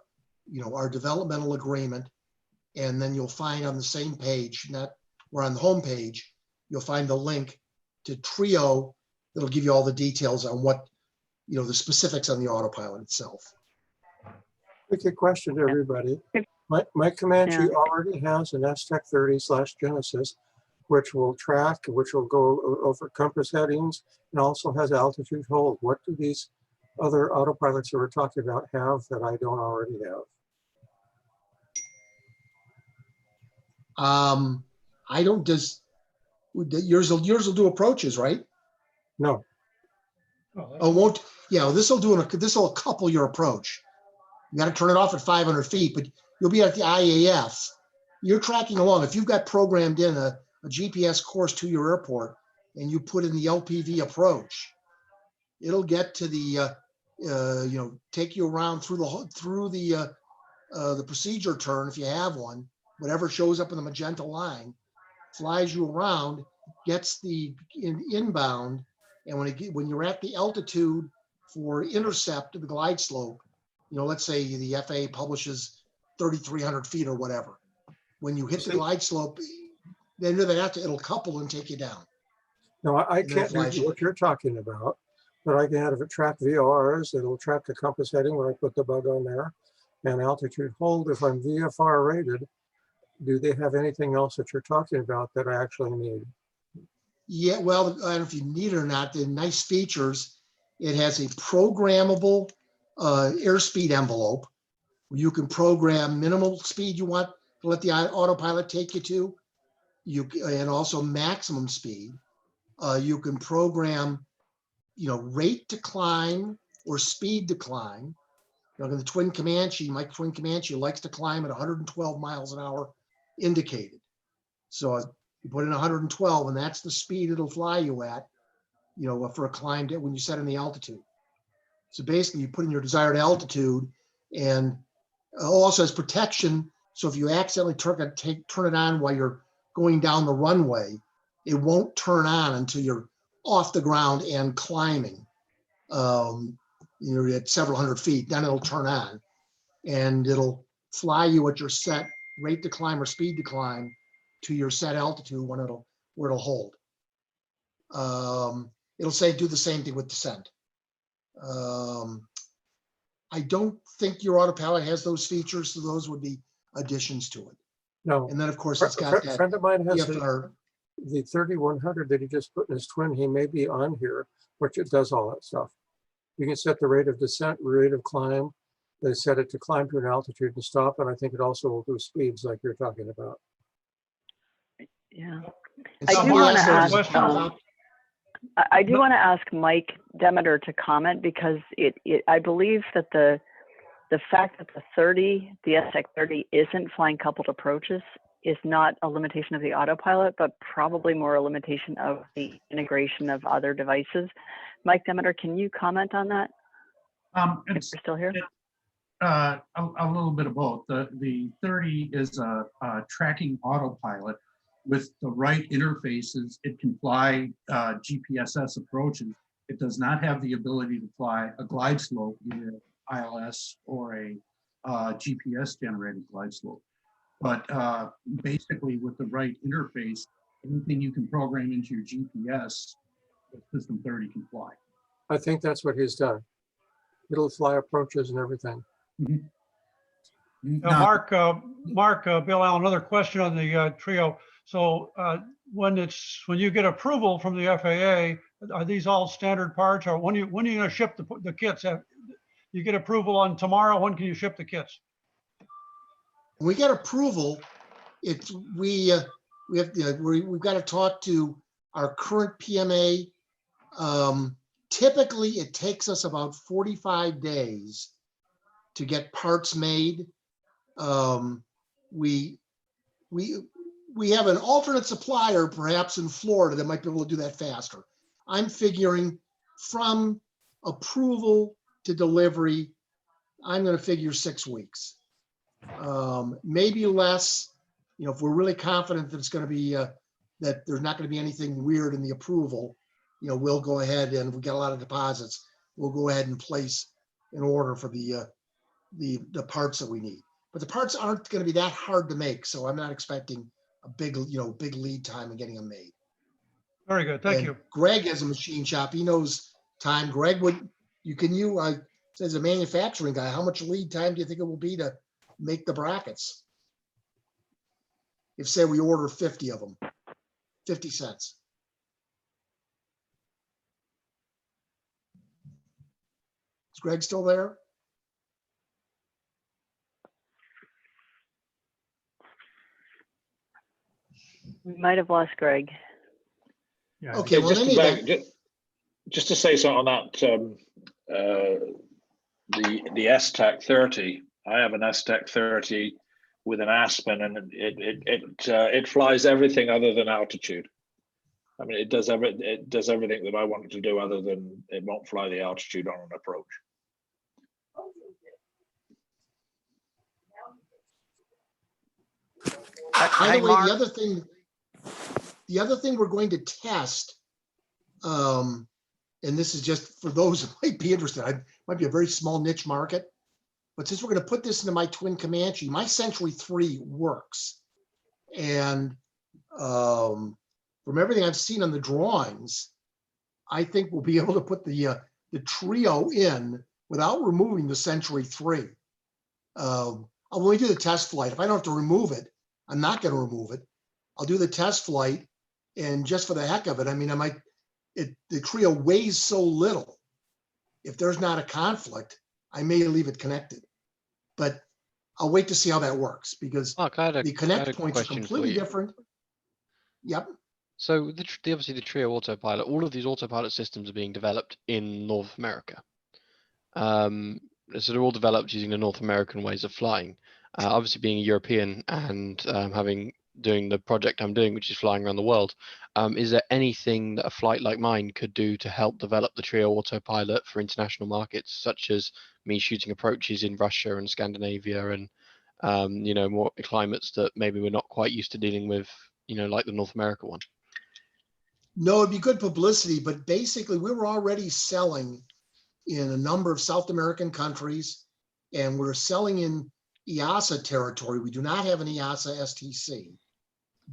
our developmental agreement. And then you'll find on the same page, we're on the homepage, you'll find the link to Trio that'll give you all the details on what, the specifics on the Autopilot itself. Quick question to everybody. My Comanche already has an Aztec 30/Genesis, which will go over compass headings and also has altitude hold. What do these other autopilots that we're talking about have that I don't already have? I don't, yours will do approaches, right? No. Oh, won't, this will couple your approach. You got to turn it off at 500 feet, but you'll be at the IAF. You're tracking along. If you've got programmed in a GPS course to your airport and you put in the LPV approach, it'll get to the, take you around through the procedure turn if you have one, whatever shows up in the magenta line, flies you around, gets the inbound, and when you're at the altitude for intercept of the glide slope, let's say the FAA publishes 3,300 feet or whatever. When you hit the glide slope, then it'll couple and take you down. No, I can't do what you're talking about, but I can have it track VORs. It'll track the compass heading when I put the bug on there, and altitude hold. If I'm VFR rated, do they have anything else that you're talking about that I actually need? Yeah, well, I don't know if you need it or not. The nice features, it has a programmable airspeed envelope where you can program minimal speed you want to let the autopilot take you to, and also maximum speed. You can program, rate to climb or speed to climb. The twin Comanche, my twin Comanche likes to climb at 112 miles an hour indicated. So you put in 112, and that's the speed it'll fly you at, for a climb when you set in the altitude. So basically, you put in your desired altitude, and also has protection. So if you accidentally turn it on while you're going down the runway, it won't turn on until you're off the ground and climbing. You're at several hundred feet, then it'll turn on, and it'll fly you at your set rate to climb or speed to climb to your set altitude where it'll hold. It'll say do the same thing with descent. I don't think your Autopilot has those features, so those would be additions to it. No. And then of course it's got that. A friend of mine has the 3100 that he just put in his twin. He may be on here, which it does all that stuff. You can set the rate of descent, rate of climb. They set it to climb to an altitude and stop, and I think it also will do speeds like you're talking about. Yeah. And I some do want to also ask, just I do want to ask Mike Demeter to comment, because I believe that the fact that the Aztec 30 isn't flying coupled approaches is not a limitation of the autopilot, but probably more a limitation of the integration of other devices. Mike Demeter, can you comment on that? It's You're still here? a little bit of both. The 30 is a tracking autopilot. With the right interfaces, it can fly GPSS approaches. It does not have the ability to fly a glide slope, either ILS or a GPS generated glide slope. But basically, with the right interface, anything you can program into your GPS, System 30 can fly. I think that's what he's done. It'll fly approaches and everything. Mark, Bill Allen, another question on the Trio. So when you get approval from the FAA, are these all standard parts, or when are you going to ship the kits? You get approval on tomorrow. When can you ship the kits? When we get approval, we've got to talk to our current PMA. Typically, it takes us about 45 days to get parts made. We have an alternate supplier, perhaps in Florida, that might be able to do that faster. I'm figuring from approval to delivery, I'm going to figure 6 weeks, maybe less. You know, if we're really confident that it's going to be that there's not going to be anything weird in the approval, you know, we'll go ahead, and if we get a lot of deposits, we'll go ahead and place an order for the parts that we need. But the parts aren't going to be that hard to make, so I'm not expecting a big lead time in getting them made. Very good, thank you. Greg has a machine shop. He knows time. Greg, as a manufacturing guy, how much lead time do you think it will be to make the brackets? If say we order 50 of them, 50 cents. Is Greg still there? We might have lost Greg. Yeah. Okay, well, just to say something on that, the Aztec 30. I have an Aztec 30 with an Aspen, and it flies everything other than altitude. I mean, it does everything that I want it to do, other than it won't fly the altitude on an approach. By the way, the other thing we're going to test, and this is just for those who might be interested, it might be a very small niche market, but since we're going to put this into my twin Comanche, my Century 3 works. And from everything I've seen on the drawings, I think we'll be able to put the Trio in without removing the Century 3. I'll only do the test flight. If I don't have to remove it, I'm not going to remove it. I'll do the test flight, and just for the heck of it, I mean, the Trio weighs so little. If there's not a conflict, I may leave it connected, but I'll wait to see how that works, because Mark, the connect points are completely different. Yep. So obviously the Trio Autopilot, all of these autopilot systems are being developed in North America. So they're all developed using the North American ways of flying. Obviously being a European and doing the project I'm doing, which is flying around the world, is there anything that a flight like mine could do to help develop the Trio Autopilot for international markets, such as me shooting approaches in Russia and Scandinavia and more climates that maybe we're not quite used to dealing with, like the North America one? No, it'd be good publicity, but basically we were already selling in a number of South American countries, and we're selling in EASA territory. We do not have an EASA STC,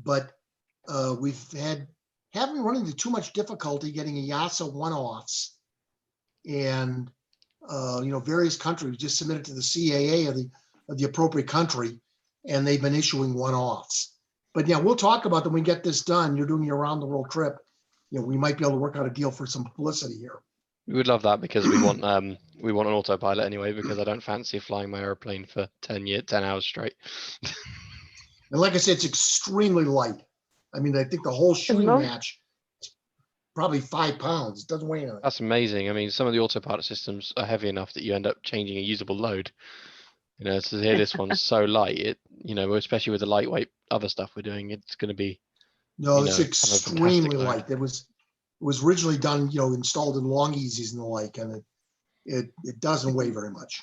but haven't run into too much difficulty getting EASA one-offs, and various countries. We just submitted to the CAA of the appropriate country, and they've been issuing one-offs. But yeah, we'll talk about them when we get this done. You're doing your around the world trip. We might be able to work out a deal for some publicity here. We would love that, because we want an autopilot anyway, because I don't fancy flying my airplane for 10 hours straight. And like I said, it's extremely light. I mean, I think the whole shooting match probably 5 pounds. It doesn't weigh anything. That's amazing. I mean, some of the autopilot systems are heavy enough that you end up changing a usable load. You know, to hear this one's so light, it, you know, especially with the lightweight other stuff we're doing, it's going to be, No, you it's know, kind of a fantastic extremely load. light. It was originally done, you know, installed in long easies and the like, and it doesn't weigh very much.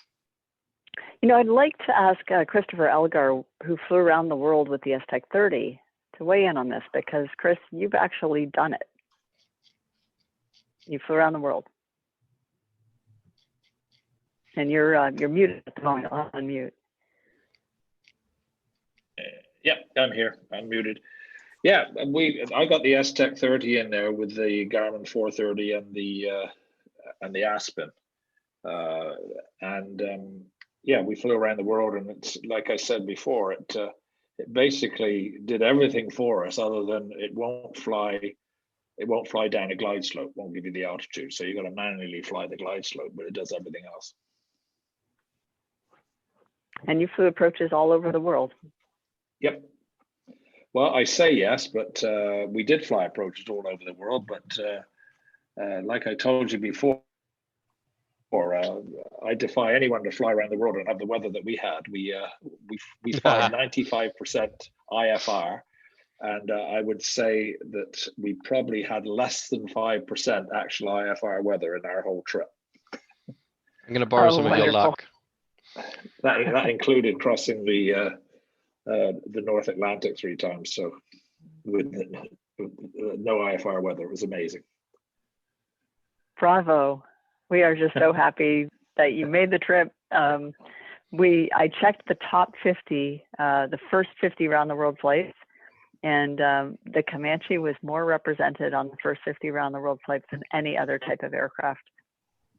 You know, I'd like to ask Christopher Elgar, who flew around the world with the Aztec 30, to weigh in on this, because Chris, you've actually done it. You flew around the world. And you're muted at the moment. I'll unmute. Yep, I'm here. I'm muted. Yeah, I got the Aztec 30 in there with the Garmin 430 and the Aspen, yeah, we flew around the world, and it's like I said before, it basically did everything for us, other than it won't fly down a glide slope, won't give you the altitude, so you got to manually fly the glide slope, but it does everything else. And you flew approaches all over the world. Yep. Well, I say yes, but we did fly approaches all over the world. But like I told you before, I defy anyone to fly around the world and have the weather that we had. We fly 95% IFR, and I would say that we probably had less than 5% actual IFR weather in our whole trip. I'm going to borrow some of your luck. That included crossing the North Atlantic 3 times, so with no IFR weather. It was amazing. Bravo. We are just so happy that you made the trip. I checked the top 50, the first 50 around the world flights, and the Comanche was more represented on the first 50 around the world flights than any other type of aircraft.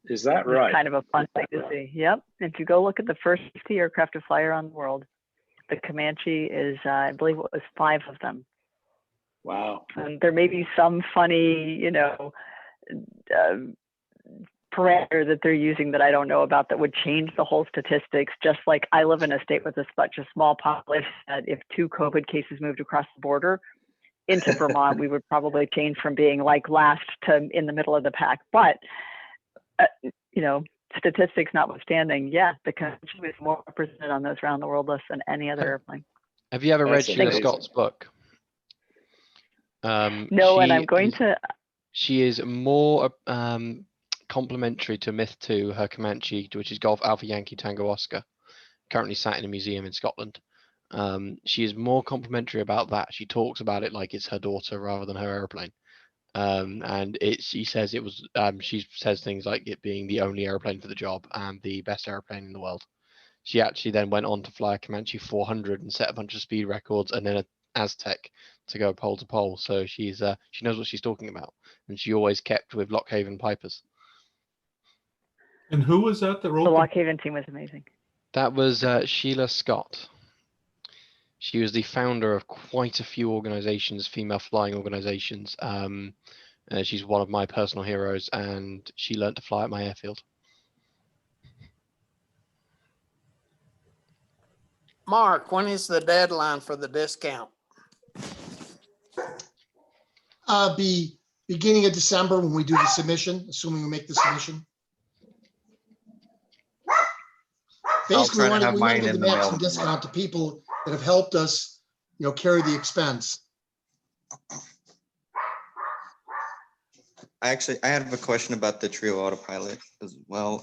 Is that right? It's kind of a fun thing to see. Yep. If you go look at the first 50 aircraft to fly around the world, the Comanche is, I believe it was 5 of them. Wow. And there may be some funny, you know, parameter that they're using that I don't know about that would change the whole statistics. Just like I live in a state with such a small population that if 2 COVID cases moved across the border into Vermont, we would probably change from being like last to in the middle of the pack. But, you know, statistics notwithstanding, yeah, the Comanche was more represented on those round the world lists than any other airplane. Have you ever read Sheila Scott's book? No, and I'm going to. She is more complementary to Myth 2, her Comanche, which is Golf Alpha Yankee Tango Oscar, currently sat in a museum in Scotland. She is more complimentary about that. She talks about it like it's her daughter rather than her airplane. And she says it was, she says things like it being the only airplane for the job and the best airplane in the world. She actually then went on to fly a Comanche 400 and set a bunch of speed records, and then an Aztec to go pole to pole. So she knows what she's talking about, and she always kept with Lockhaven Pipers. And who was that wrote the Lockhaven team was amazing. That was Sheila Scott. She was the founder of quite a few organizations, female flying organizations. She's one of my personal heroes, and she learned to fly at my airfield. Mark, when is the deadline for the discount? Be beginning of December when we do the submission, assuming we make the submission. Basically, we want to give the maximum discount to people that have helped us, you know, carry the expense. I have a question about the Trio Autopilot as well.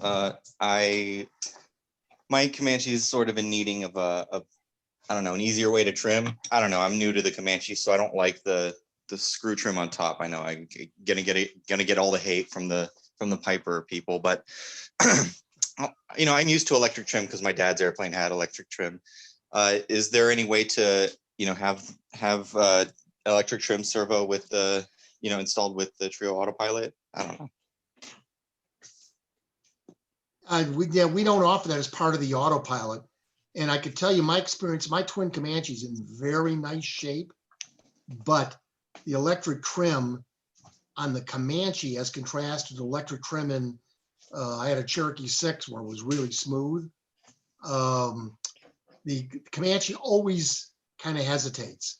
My Comanche is sort of in needing of I don't know, an easier way to trim. I don't know. I'm new to the Comanche, so I don't like the screw trim on top. I know I'm gonna get all the hate from the Piper people, but you know, I'm used to electric trim because my dad's airplane had electric trim. Is there any way to, you know, have electric trim servo with the, you know, installed with the Trio Autopilot? I don't know. We don't offer that as part of the Autopilot. And I could tell you my experience, my twin Comanche is in very nice shape, but the electric trim on the Comanche as contrasted to electric trim in, I had a Cherokee 6 where it was really smooth. The Comanche always kind of hesitates.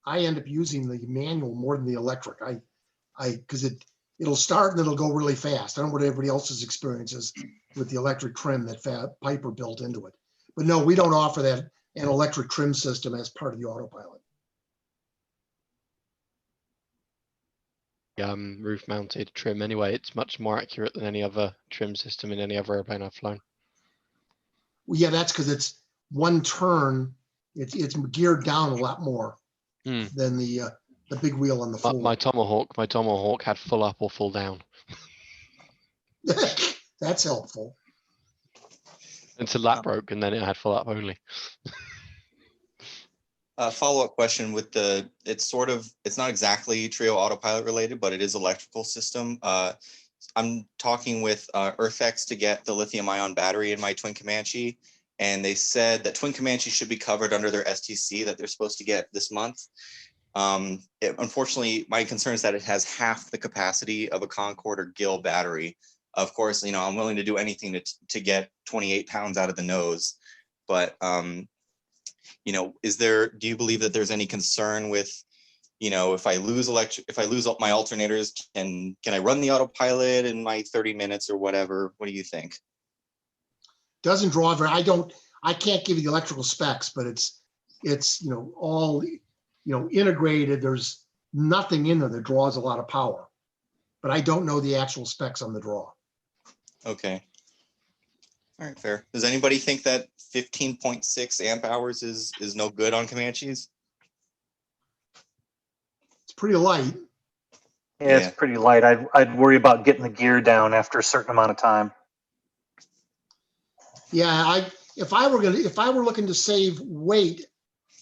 I end up using the manual more than the electric. Because it'll start and it'll go really fast. I don't know what everybody else's experience is with the electric trim that Piper built into it. But no, we don't offer that an electric trim system as part of the Autopilot. Roof mounted trim anyway. It's much more accurate than any other trim system in any other airplane I've flown. Well, yeah, that's because it's one turn. It's geared down a lot more than the big wheel on the floor. My Tomahawk had full up or full down. That's helpful. Until that broke, and then it had full up only. Follow-up question with it's not exactly Trio Autopilot related, but it is electrical system. I'm talking with EarthX to get the lithium ion battery in my Twin Comanche, and they said that Twin Comanche should be covered under their STC that they're supposed to get this month. Unfortunately, my concern is that it has half the capacity of a Concorde or Gill battery. Of course, I'm willing to do anything to get 28 pounds out of the nose, but do you believe that there's any concern with, if I lose my alternators, can I run the Autopilot in my 30 minutes or whatever? What do you think? Doesn't draw very, I can't give you the electrical specs, but it's all, integrated. There's nothing in there that draws a lot of power, but I don't know the actual specs on the draw. Okay. All right, fair. Does anybody think that 15.6 amp hours is no good on Comanches? It's pretty light. Yeah, it's pretty light. I'd worry about getting the gear down after a certain amount of time. Yeah, if I were looking to save weight,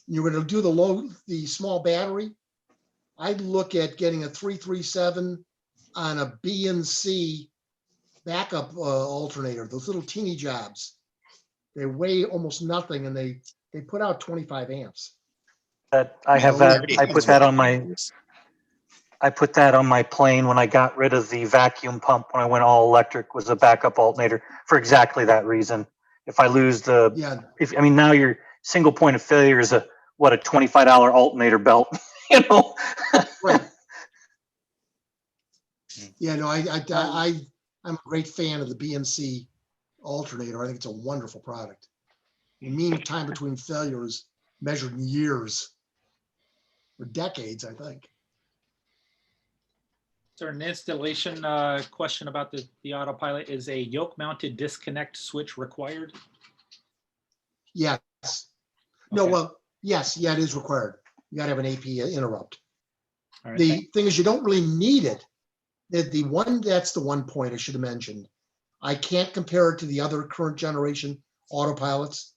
you're going to do the small battery, I'd look at getting a 337 on a B and C backup alternator, those little teeny jobs. They weigh almost nothing and they put out 25 amps. I put that on my plane when I got rid of the vacuum pump when I went all electric, was a backup alternator for exactly that reason. If I lose now your single point of failure is a $25 alternator belt, Right. Yeah, no, I'm a great fan of the BNC alternator. I think it's a wonderful product. The mean time between failures measured in years or decades, I think. So an installation question about the Autopilot, is a yoke mounted disconnect switch required? Yes. No, well, yes, yeah, it is required. You gotta have an AP interrupt. All right, The thing is, you don't really need it. That's the one point I should have mentioned. I can't compare it to the other current generation Autopilots,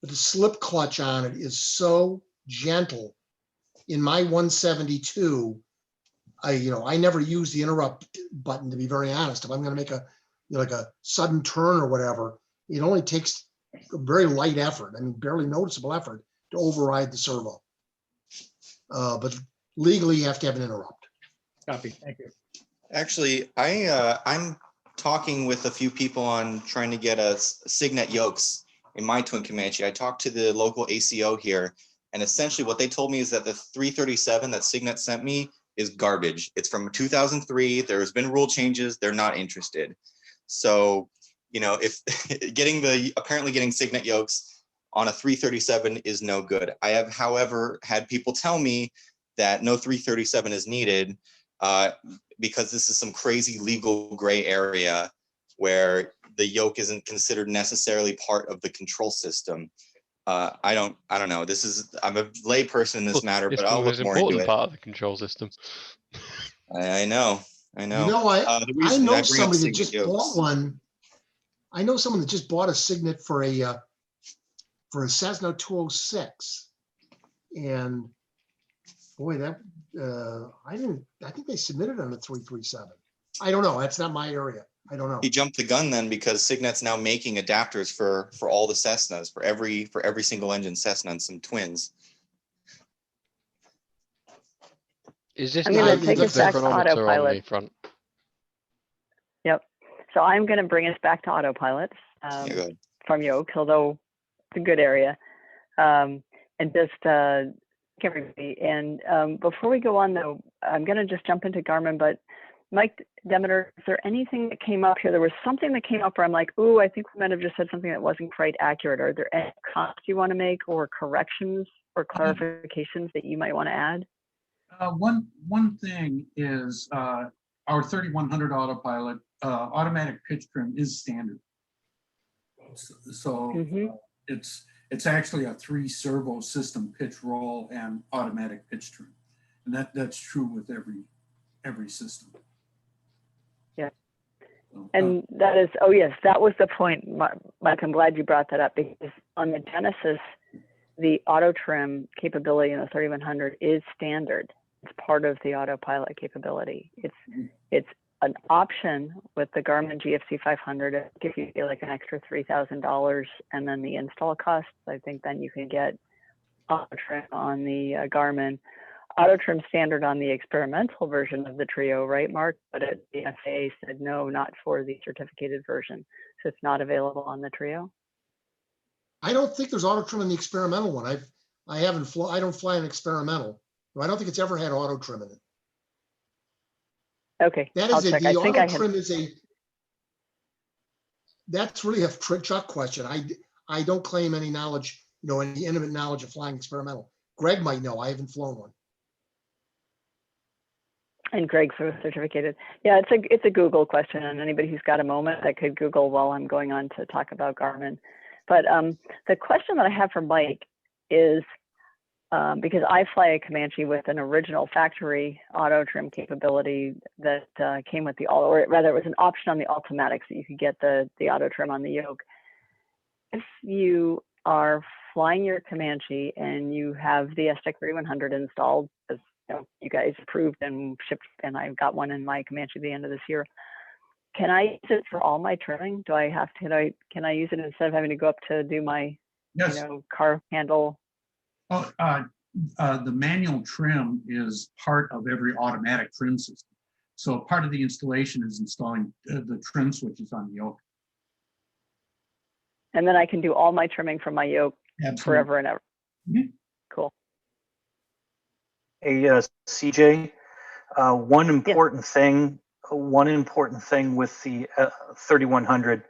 but the slip clutch on it is so gentle. In my 172, I never use the interrupt button, to be very honest. If I'm going to make a sudden turn or whatever, it only takes a very light effort. I mean, barely noticeable effort to override the servo. But legally, you have to have an interrupt. Copy. Thank you. Actually, I'm talking with a few people on trying to get a Signet yokes in my Twin Comanche. I talked to the local ACO here, and essentially what they told me is that the 337 that Signet sent me is garbage. It's from 2003. There's been rule changes. They're not interested. So, if apparently getting Signet yokes on a 337 is no good. I have, however, had people tell me that no 337 is needed because this is some crazy legal gray area where the yoke isn't considered necessarily part of the control system. I don't know. I'm a lay person in this matter, but I'll look more into it. Part of the control system. I know. I know somebody that just bought one. I know someone that just bought a Signet for a Cessna 206, and boy, that I think they submitted on a 337. I don't know. That's not my area. I don't know. He jumped the gun then, because Signet's now making adapters for all the Cessnas, for every single engine Cessna and some twins. Is this I'm going to take us back to Autopilot. Front? Yep. So I'm going to bring us back to Autopilots from yoke, although it's a good area. And just everybody. And before we go on, though, I'm going to just jump into Garmin. But Mike Demeter, is there anything that came up here? There was something that came up where I'm like, ooh, I think we might have just said something that wasn't quite accurate. Are there any comments you want to make, or corrections or clarifications that you might want to add? One thing is our 3100 Autopilot automatic pitch trim is standard. So it's actually a 3 servo system pitch roll and automatic pitch trim, and that's true with every system. Yeah. And that is, oh yes, that was the point, Mike. I'm glad you brought that up, because on the Genesis, the auto trim capability in the 3100 is standard. It's part of the Autopilot capability. It's an option with the Garmin GFC 500. It gives you like an extra $3,000, and then the install costs. I think then you can get auto trim on the Garmin. Auto trim standard on the experimental version of the Trio, right, Mark? But the FAA said no, not for the certificated version, so it's not available on the Trio. I don't think there's auto trim in the experimental one. I don't fly an experimental. I don't think it's ever had auto trim in it. Okay, That I'll is check. the I think auto I had. trim is that's really a Chuck question. I don't claim any knowledge, any intimate knowledge of flying experimental. Greg might know. I haven't flown one. And Greg for certificated. Yeah, it's a Google question, and anybody who's got a moment that could Google while I'm going on to talk about Garmin. But the question that I have for Mike is, because I fly a Comanche with an original factory auto trim capability that came with the or rather it was an option on the Ultimatics that you could get the auto trim on the yoke. If you are flying your Comanche and you have the Aztec 3100 installed, as you guys approved and shipped, and I got one in my Comanche at the end of this year, can I use it for all my trimming? Do I have to? Can I use it instead of having to go up to do my, car handle? Oh, the manual trim is part of every automatic trim system. So part of the installation is installing the trim switches on the yoke. And then I can do all my trimming from my yoke forever and ever. Mm-hmm. Cool. Hey, CJ, one important thing with the 3100,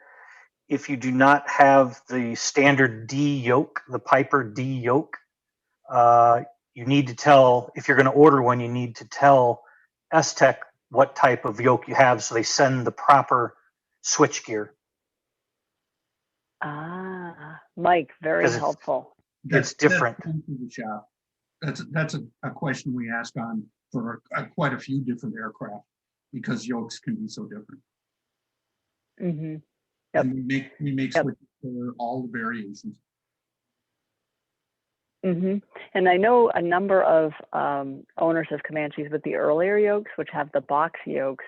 if you do not have the standard D yoke, the Piper D yoke, you need to tell, if you're going to order one, you need to tell Aztec what type of yoke you have, so they send the proper switch gear. Mike, very helpful. It's different. That's a question we ask on for quite a few different aircraft, because yokes can be so different. Mm-hmm. Yep. And we make switches for all the variations. Mm-hmm. And I know a number of owners of Comanches with the earlier yokes, which have the box yokes,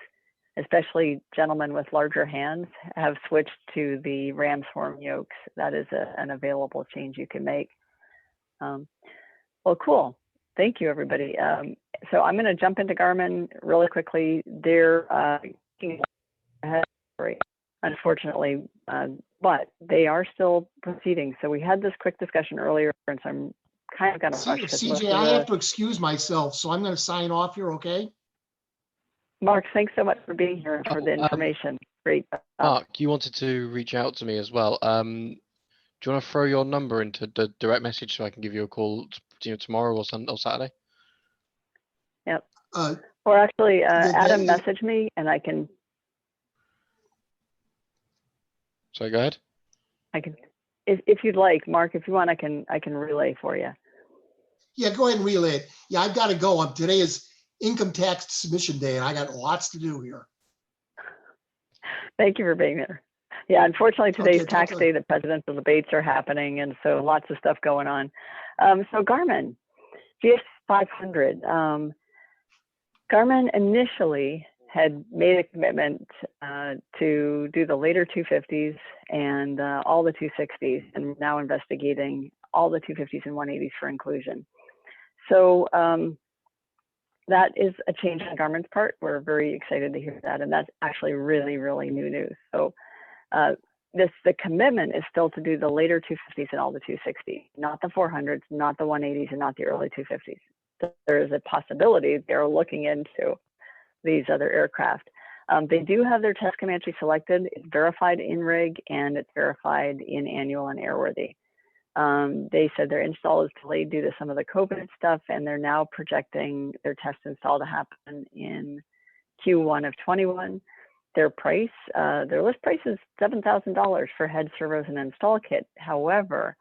especially gentlemen with larger hands, have switched to the Ramsform yokes. That is an available change you can make. Well, cool. Thank you, everybody. So I'm going to jump into Garmin really quickly. They're unfortunately, but they are still proceeding. So we had this quick discussion earlier, and so I'm kind of going to rush this. CJ, I have to excuse myself, so I'm going to sign off here, okay? Mark, thanks so much for being here and for the information. Great. Mark, you wanted to reach out to me as well. Do you want to throw your number into the direct message so I can give you a call tomorrow or Saturday? Yep. Or actually, Adam message me and I can. So go ahead. I can, if you'd like, Mark. If you want, I can relay for you. Yeah, go ahead and relay it. Yeah, I've got to go. Today is income tax submission day, and I got lots to do here. Thank you for being there. Yeah, unfortunately, today's tax day. The presidential debates are happening, and so lots of stuff going on. So Garmin, GFC 500. Garmin initially had made a commitment to do the later 250s and all the 260s, and now investigating all the 250s and 180s for inclusion. So that is a change on Garmin's part. We're very excited to hear that, and that's actually really, really new news. So the commitment is still to do the later 250s and all the 260s, not the 400s, not the 180s, and not the early 250s. So there is a possibility they're looking into these other aircraft. They do have their test Comanche selected. It's verified in rig and it's verified in annual and airworthy. They said their install is delayed due to some of the COVID stuff, and they're now projecting their test install to happen in Q1 of 21. Their price, their list price is $7,000 for head servos and install kit. However,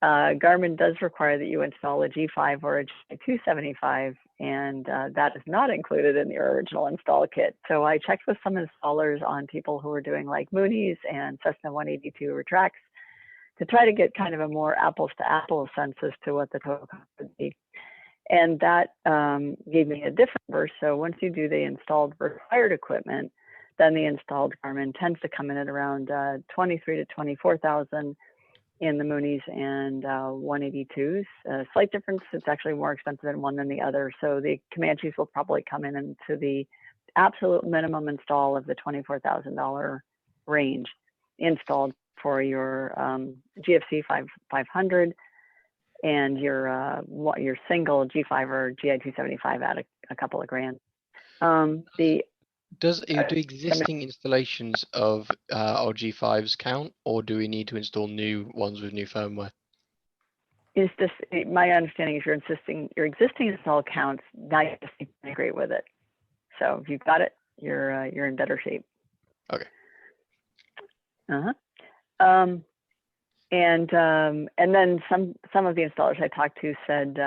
Garmin does require that you install a G5 or a G275, and that is not included in your original install kit. So I checked with some installers on people who are doing like Mooney's and Cessna 182 retracts to try to get kind of a more apples to apples sense as to what the total cost would be. And that gave me a different verse. So once you do the installed required equipment, then the installed Garmin tends to come in at around 23 to 24,000 in the Moonies and 182s. Slight difference, it's actually more expensive in one than the other. So the Comanches will probably come in into the absolute minimum install of the $24,000 range installed for your GFC 500 and your single G5 or GI275 at a couple of grand. Do existing installations of our G5s count, or do we need to install new ones with new firmware? Is this my understanding? Is your existing install counts, now you just need to integrate with it. So if you've got it, you're in better shape. Okay. And then some of the installers I talked to said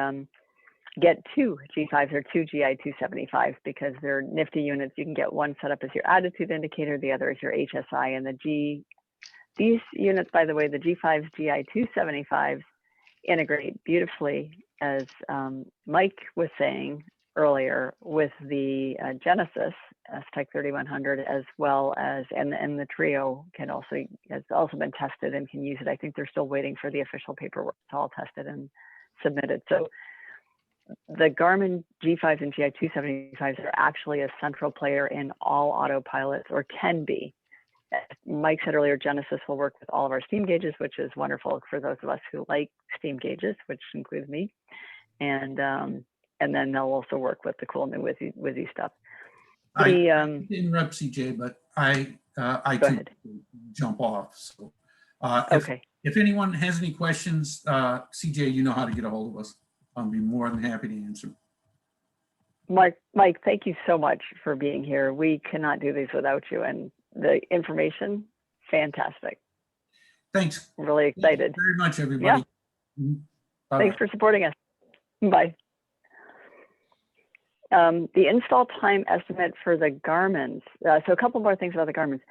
get two G5s or two GI275s because they're nifty units. You can get one set up as your attitude indicator, the other is your HSI, and these units, by the way, the G5s, GI275s integrate beautifully, as Mike was saying earlier, with the Genesis Aztec 3100, as well as and the Trio has also been tested and can use it. I think they're still waiting for the official paperwork. It's all tested and submitted. So the Garmin G5s and GI275s are actually a central player in all autopilots, or can be. Mike said earlier, Genesis will work with all of our steam gauges, which is wonderful for those of us who like steam gauges, which includes me. And then they'll also work with the cool new Wizzy stuff. I interrupt CJ, but I could jump off. So if anyone has any questions, CJ, you know how to get a hold of us. I'll be more than happy to answer. Mike, thank you so much for being here. We cannot do these without you, and the information, fantastic. Thanks. Really excited. Thank you very much, everybody. Yeah. Thanks for supporting us. Bye. The install time estimate for the Garmins. So a couple more things about the Garmins.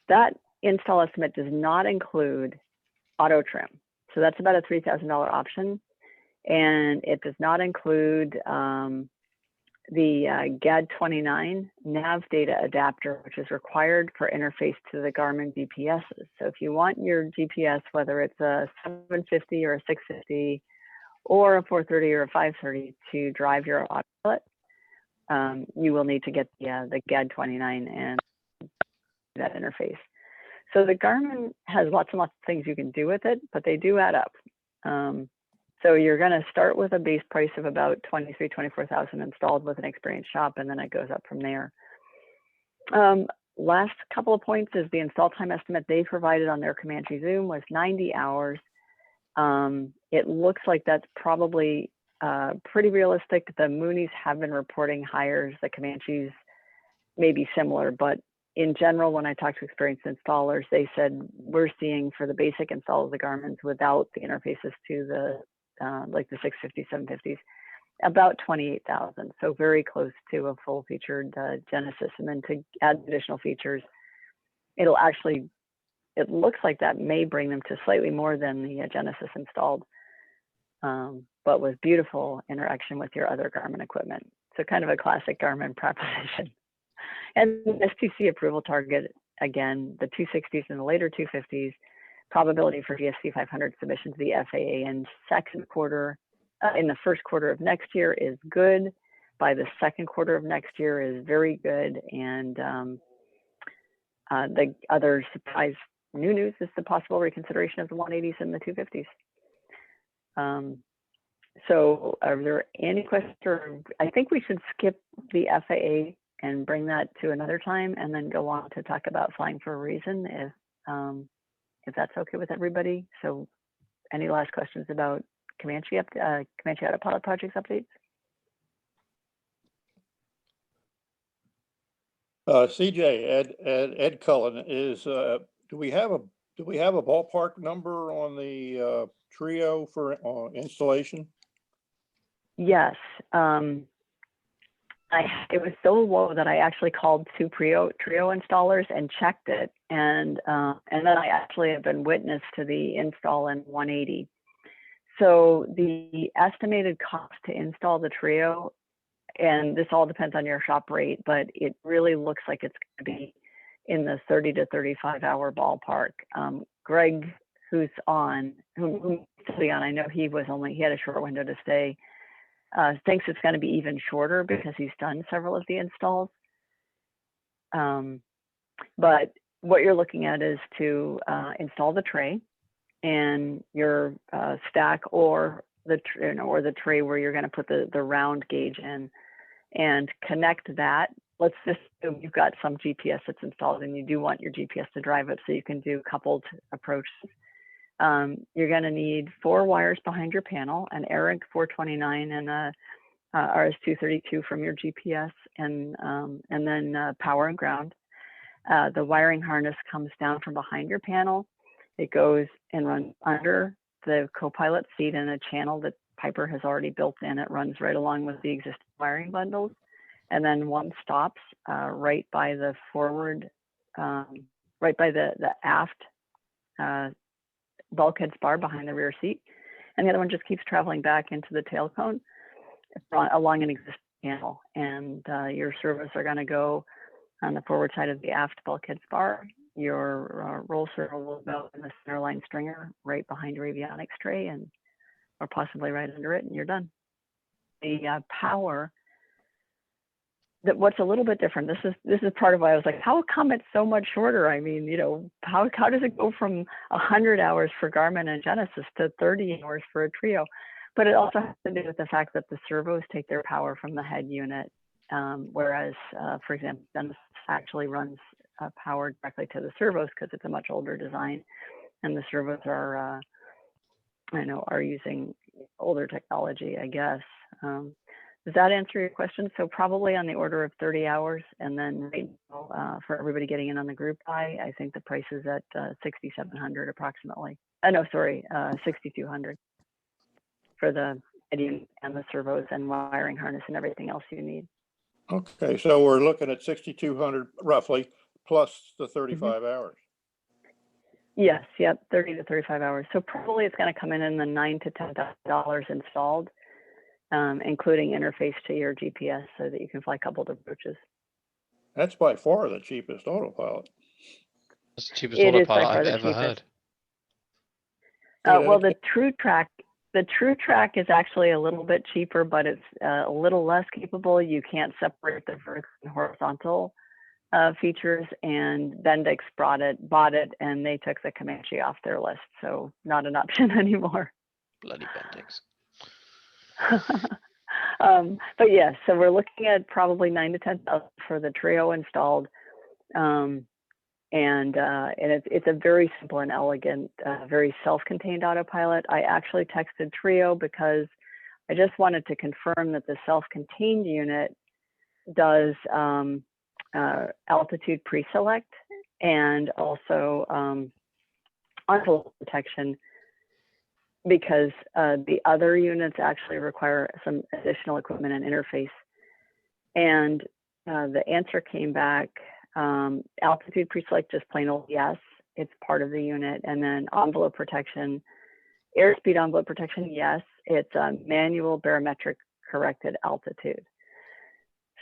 That install estimate does not include auto trim. So that's about a $3,000 option. And it does not include the GAD29 nav data adapter, which is required for interface to the Garmin GPSs. So if you want your GPS, whether it's a 750 or a 650 or a 430 or a 530 to drive your Autopilot, you will need to get the GAD29 and that interface. So the Garmin has lots and lots of things you can do with it, but they do add up. So you're going to start with a base price of about $24,000 installed with an experienced shop, and then it goes up from there. Last couple of points is the install time estimate they provided on their Comanche Zoom was 90 hours. It looks like that's probably pretty realistic. The Moonies have been reporting hires. The Comanches may be similar, but in general, when I talked to experienced installers, they said we're seeing for the basic install of the Garmins without the interfaces to the like the 650, 750s, about 28,000. So very close to a full featured Genesis. And then to add additional features, it looks like that may bring them to slightly more than the Genesis installed, but with beautiful interaction with your other Garmin equipment. So kind of a classic Garmin proposition. And STC approval target, again, the 260s and the later 250s, probability for GFC 500 submission to the FAA in the first quarter of next year is good. By the second quarter of next year is very good. And the other surprise new news is the possible reconsideration of the 180s and the 250s. So are there any questions? Or I think we should skip the FAA and bring that to another time, and then go on to talk about flying for a reason, if that's okay with everybody. So any last questions about Comanche Autopilot projects updates? CJ, Ed Cullen is. Do we have a ballpark number on the Trio for installation? Yes. It was so low that I actually called 2 Trio installers and checked it, and then I actually have been witness to the install in 180. So the estimated cost to install the Trio, and this all depends on your shop rate, but it really looks like it's going to be in the 30 to 35 hour ballpark. Greg, who's on, who to be on, I know he had a short window to stay. Thinks it's going to be even shorter because he's done several of the installs. But what you're looking at is to install the tray and your stack, or the tray where you're going to put the round gauge in, and connect that. Let's just assume you've got some GPS that's installed and you do want your GPS to drive it so you can do coupled approaches. You're going to need 4 wires behind your panel, an ARINC 429 and a RS-232 from your GPS, and then power and ground. The wiring harness comes down from behind your panel. It goes and runs under the Copilot seat in a channel that Piper has already built in. It runs right along with the existing wiring bundles, and then one stops right by the forward, right by the aft bulkhead spar behind the rear seat, and the other one just keeps traveling back into the tail cone along an existing channel. And your servos are going to go on the forward side of the aft bulkhead spar. Your roll servo will go in the centerline stringer right behind your avionics tray, or possibly right under it, and you're done. The power, what's a little bit different, this is part of why I was like, how come it's so much shorter? I mean, how does it go from 100 hours for Garmin and Genesis to 30 hours for a Trio? But it also has to do with the fact that the servos take their power from the head unit, whereas, for example, Genesis actually runs power directly to the servos because it's a much older design, and the servos are, are using older technology, I guess. Does that answer your question? So probably on the order of 30 hours, and then right now, for everybody getting in on the group buy, I think the price is at 6,700 approximately. No, sorry, 6,200 for the head and the servos and wiring harness and everything else you need. Okay, so we're looking at 6,200 roughly, plus the 35 hours. Yes, yep, 30 to 35 hours. So probably it's going to come in the $9,000 to $10,000 installed, including interface to your GPS so that you can fly coupled approaches. That's by far the cheapest autopilot. That's the cheapest autopilot I've ever cheapest. heard. Well, the True Track is actually a little bit cheaper, but it's a little less capable. You can't separate the vertical and horizontal features, and Bendix bought it, and they took the Comanche off their list, so not an option anymore. Bloody Bendix. But yeah, so we're looking at probably 9,000 to 10,000 for the Trio installed, and it's a very simple and elegant, very self-contained autopilot. I actually texted Trio because I just wanted to confirm that the self-contained unit does altitude pre-select and also envelope protection, because the other units actually require some additional equipment and interface. And the answer came back, altitude pre-select, just plain old yes, it's part of the unit. And then envelope protection, airspeed envelope protection, yes, it's a manual barometric corrected altitude.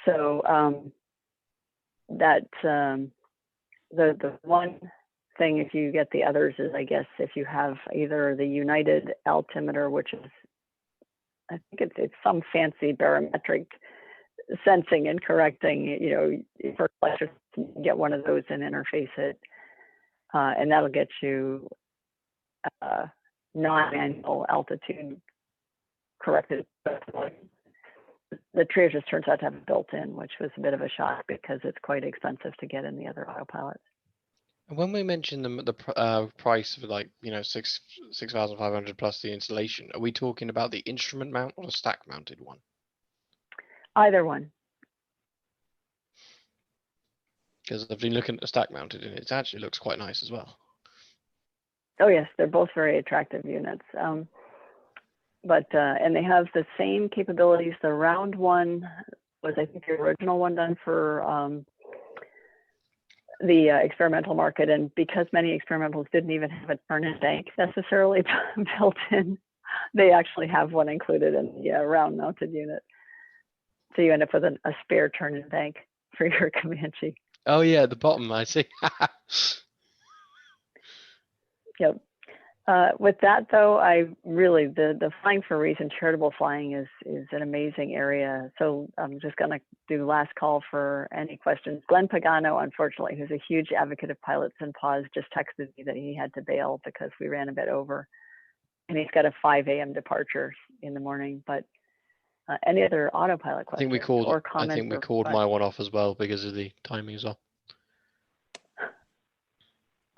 So that's the one thing, if you get the others, is I guess if you have either the United altimeter, which is, I think it's some fancy barometric sensing and correcting, for electric, you get one of those and interface it. And that'll get you non-annual altitude corrected. The Trio just turns out to have it built in, which was a bit of a shock because it's quite expensive to get in the other autopilots. And when we mention the price of like, you know, 6,500 plus the installation, are we talking about the instrument mount or the stack mounted one? Either one. Because I've been looking at the stack mounted and it actually looks quite nice as well. Oh yes, they're both very attractive units. And they have the same capabilities. The round one was, I think, the original one done for the experimental market. And because many experimentals didn't even have a turn-in bank necessarily built in, they actually have one included in the round-mounted unit. So you end up with a spare turn-in bank for your Comanche. Oh yeah, at the bottom, I see. Yep. With that though, I really, the Flying for a Reason charitable flying is an amazing area. So I'm just gonna do last call for any questions. Glenn Pagano, unfortunately, who's a huge advocate of pilots and pause, just texted me that he had to bail because we ran a bit over. And he's got a 5 a.m. departure in the morning, but any other autopilot I think questions we called. or I comments? think we called my one off as well because of the timing as well.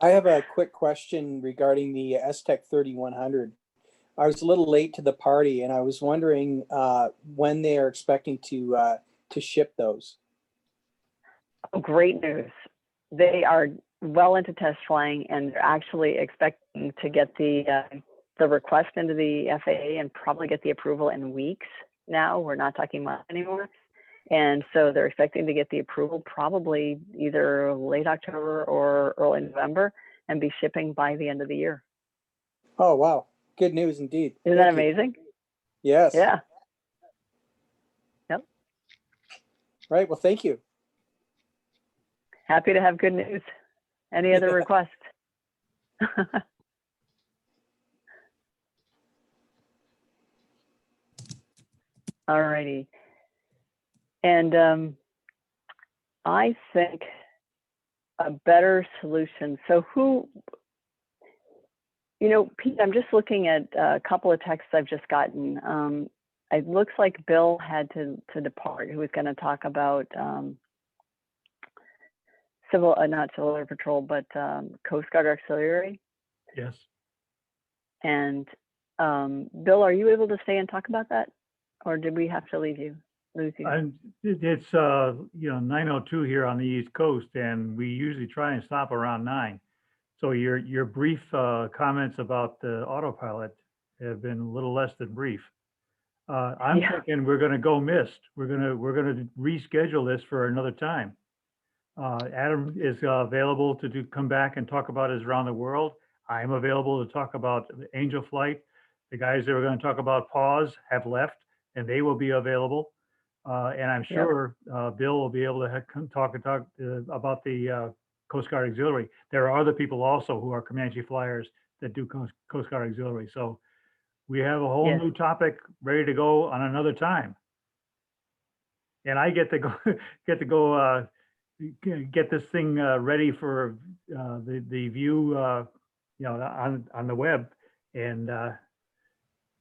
I have a quick question regarding the Aztec 3100. I was a little late to the party, and I was wondering when they are expecting to ship those. Oh, great news! They are well into test flying, and they're actually expecting to get the request into the FAA and probably get the approval in weeks. Now we're not talking months anymore. And so they're expecting to get the approval probably either late October or early November and be shipping by the end of the year. Oh, wow. Good news indeed. Isn't that amazing? Yes. Yeah. Yep. Right. Well, thank you. Happy to have good news. Any other requests? All righty. And I think a better solution. So Pete, I'm just looking at a couple of texts I've just gotten. It looks like Bill had to depart, who was going to talk about not Civil Air Patrol, but Coast Guard Auxiliary. Yes. And Bill, are you able to stay and talk about that? Or did we have to lose you? It's 9:02 here on the East Coast, and we usually try and stop around 9. So your brief comments about the autopilot have been a little less than brief. I'm thinking we're going to go missed. We're going to reschedule this for another time. Adam is available to come back and talk about his around the world. I'm available to talk about Angel Flight. The guys that were going to talk about pause have left, and they will be available. And I'm sure Bill will be able to talk about the Coast Guard Auxiliary. There are other people also who are Comanche flyers that do Coast Guard Auxiliary. So we have a whole new topic ready to go on another time. And I get to go get this thing ready for the view, on the web, and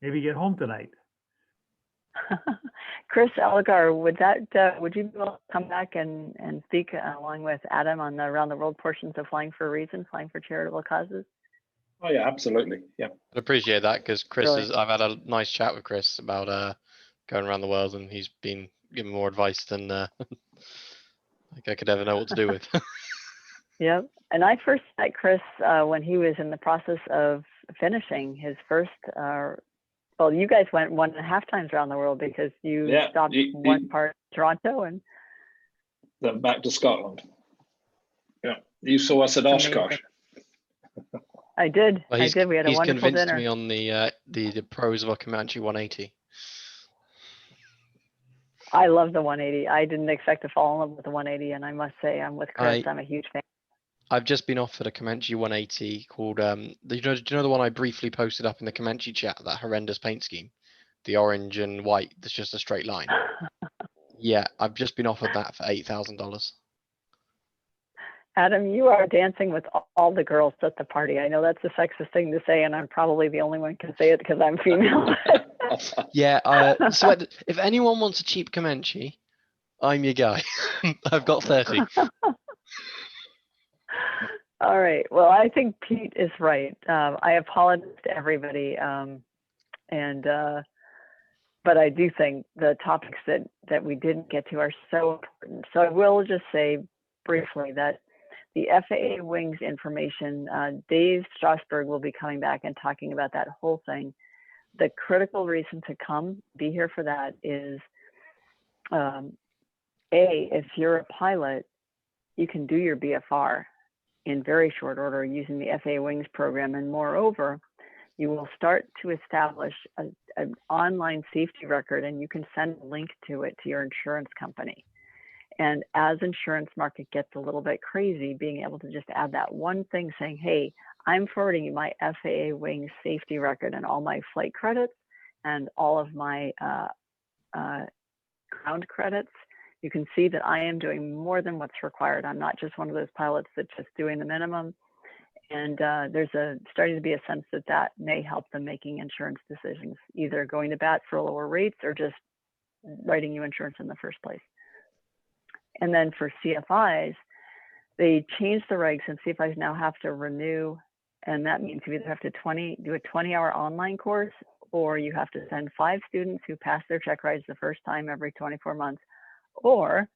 maybe get home tonight. Chris Elgar, would you be able to come back and speak along with Adam on the around the world portions of Flying for a Reason, Flying for Charitable Causes? Oh yeah, absolutely. Yeah. I appreciate that because I've had a nice chat with Chris about going around the world, and he's been giving more advice than like I could ever know what to do with. Yep. And I first met Chris when he was in the process of finishing his first well, you guys went 1.5 times around the world because you stopped one part in Toronto and then back to Scotland. Yeah, you saw us at Oshkosh. I did. Well, I did. We had a wonderful dinner. He's convinced dinner. me on the pros of a Comanche 180. I love the 180. I didn't expect to fall in love with the 180, and I must say I'm with Chris. I'm a huge fan. I've just been offered a Comanche 180 called do you know the one I briefly posted up in the Comanche chat, that horrendous paint scheme, the orange and white that's just a straight line. Yeah, I've just been offered that for $8,000. Adam, you are dancing with all the girls at the party. I know that's a sexist thing to say, and I'm probably the only one who can say it because I'm female. Yeah, so if anyone wants a cheap Comanche, I'm your guy. I've got 30. All right. Well, I think Pete is right. I apologize to everybody, but I do think the topics that we didn't get to are so important. So I will just say briefly that the FAA Wings information, Dave Strasberg will be coming back and talking about that whole thing. The critical reason to be here for that is, if you're a pilot, you can do your BFR in very short order using the FAA Wings program. And moreover, you will start to establish an online safety record, and you can send a link to it to your insurance company. And as insurance market gets a little bit crazy, being able to just add that one thing saying, hey, I'm forwarding you my FAA Wings safety record and all my flight credits and all of my ground credits. You can see that I am doing more than what's required. I'm not just one of those pilots that's just doing the minimum. And there's starting to be a sense that may help them making insurance decisions, either going to bat for lower rates or just writing you insurance in the first place. And then for CFIs, they changed the regs, and CFIs now have to renew. And that means you either have to do a 20-hour online course, or you have to send 5 students who pass their check rides the first time every 24 months. Or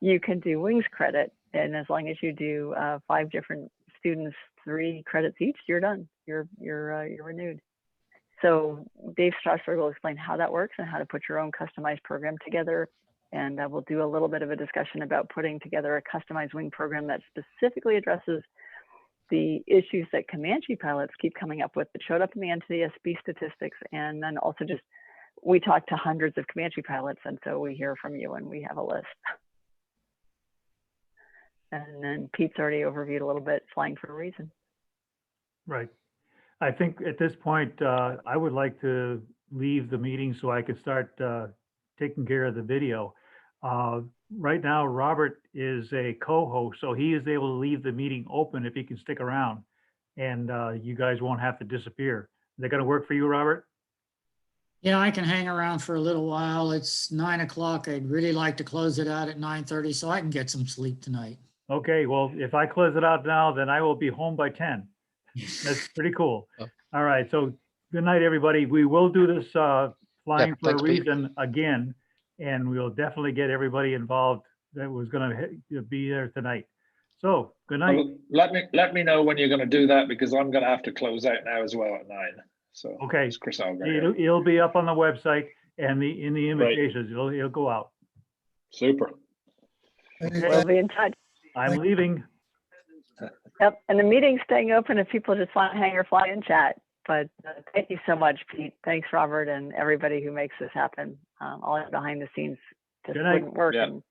you can do Wings credit, and as long as you do 5 different students, 3 credits each, you're done. You're renewed. So Dave Strasberg will explain how that works and how to put your own customized program together. And we'll do a little bit of a discussion about putting together a customized wing program that specifically addresses the issues that Comanche pilots keep coming up with that showed up in the NTSB statistics. And then also just, we talk to hundreds of Comanche pilots, and so we hear from you and we have a list. And then Pete's already overviewed a little bit flying for a reason. Right. I think at this point, I would like to leave the meeting so I can start taking care of the video. Right now, Robert is a co-host, so he is able to leave the meeting open if he can stick around, and you guys won't have to disappear. Is that going to work for you, Robert? Yeah, I can hang around for a little while. It's 9 o'clock. I'd really like to close it out at 9:30 so I can get some sleep tonight. Okay, well, if I close it out now, then I will be home by 10. That's pretty cool. Oh. All right, so good night, everybody. We will do this flying for thanks, a Pete. reason again, and we'll definitely get everybody involved that was going to be there tonight. So good night. Well, let me know when you're going to do that, because I'm going to have to close out now as well at 9. So Okay, it's Chris Alger here. it'll be up on the website and in the invitations. It'll go out. Super. We'll be in touch. I'm leaving. Yep, and the meeting's staying open if people just want to hang or fly and chat. But thank you so much, Pete. Thanks, Robert, and everybody who makes this happen. All behind the scenes just Good night. wouldn't work. Yeah. And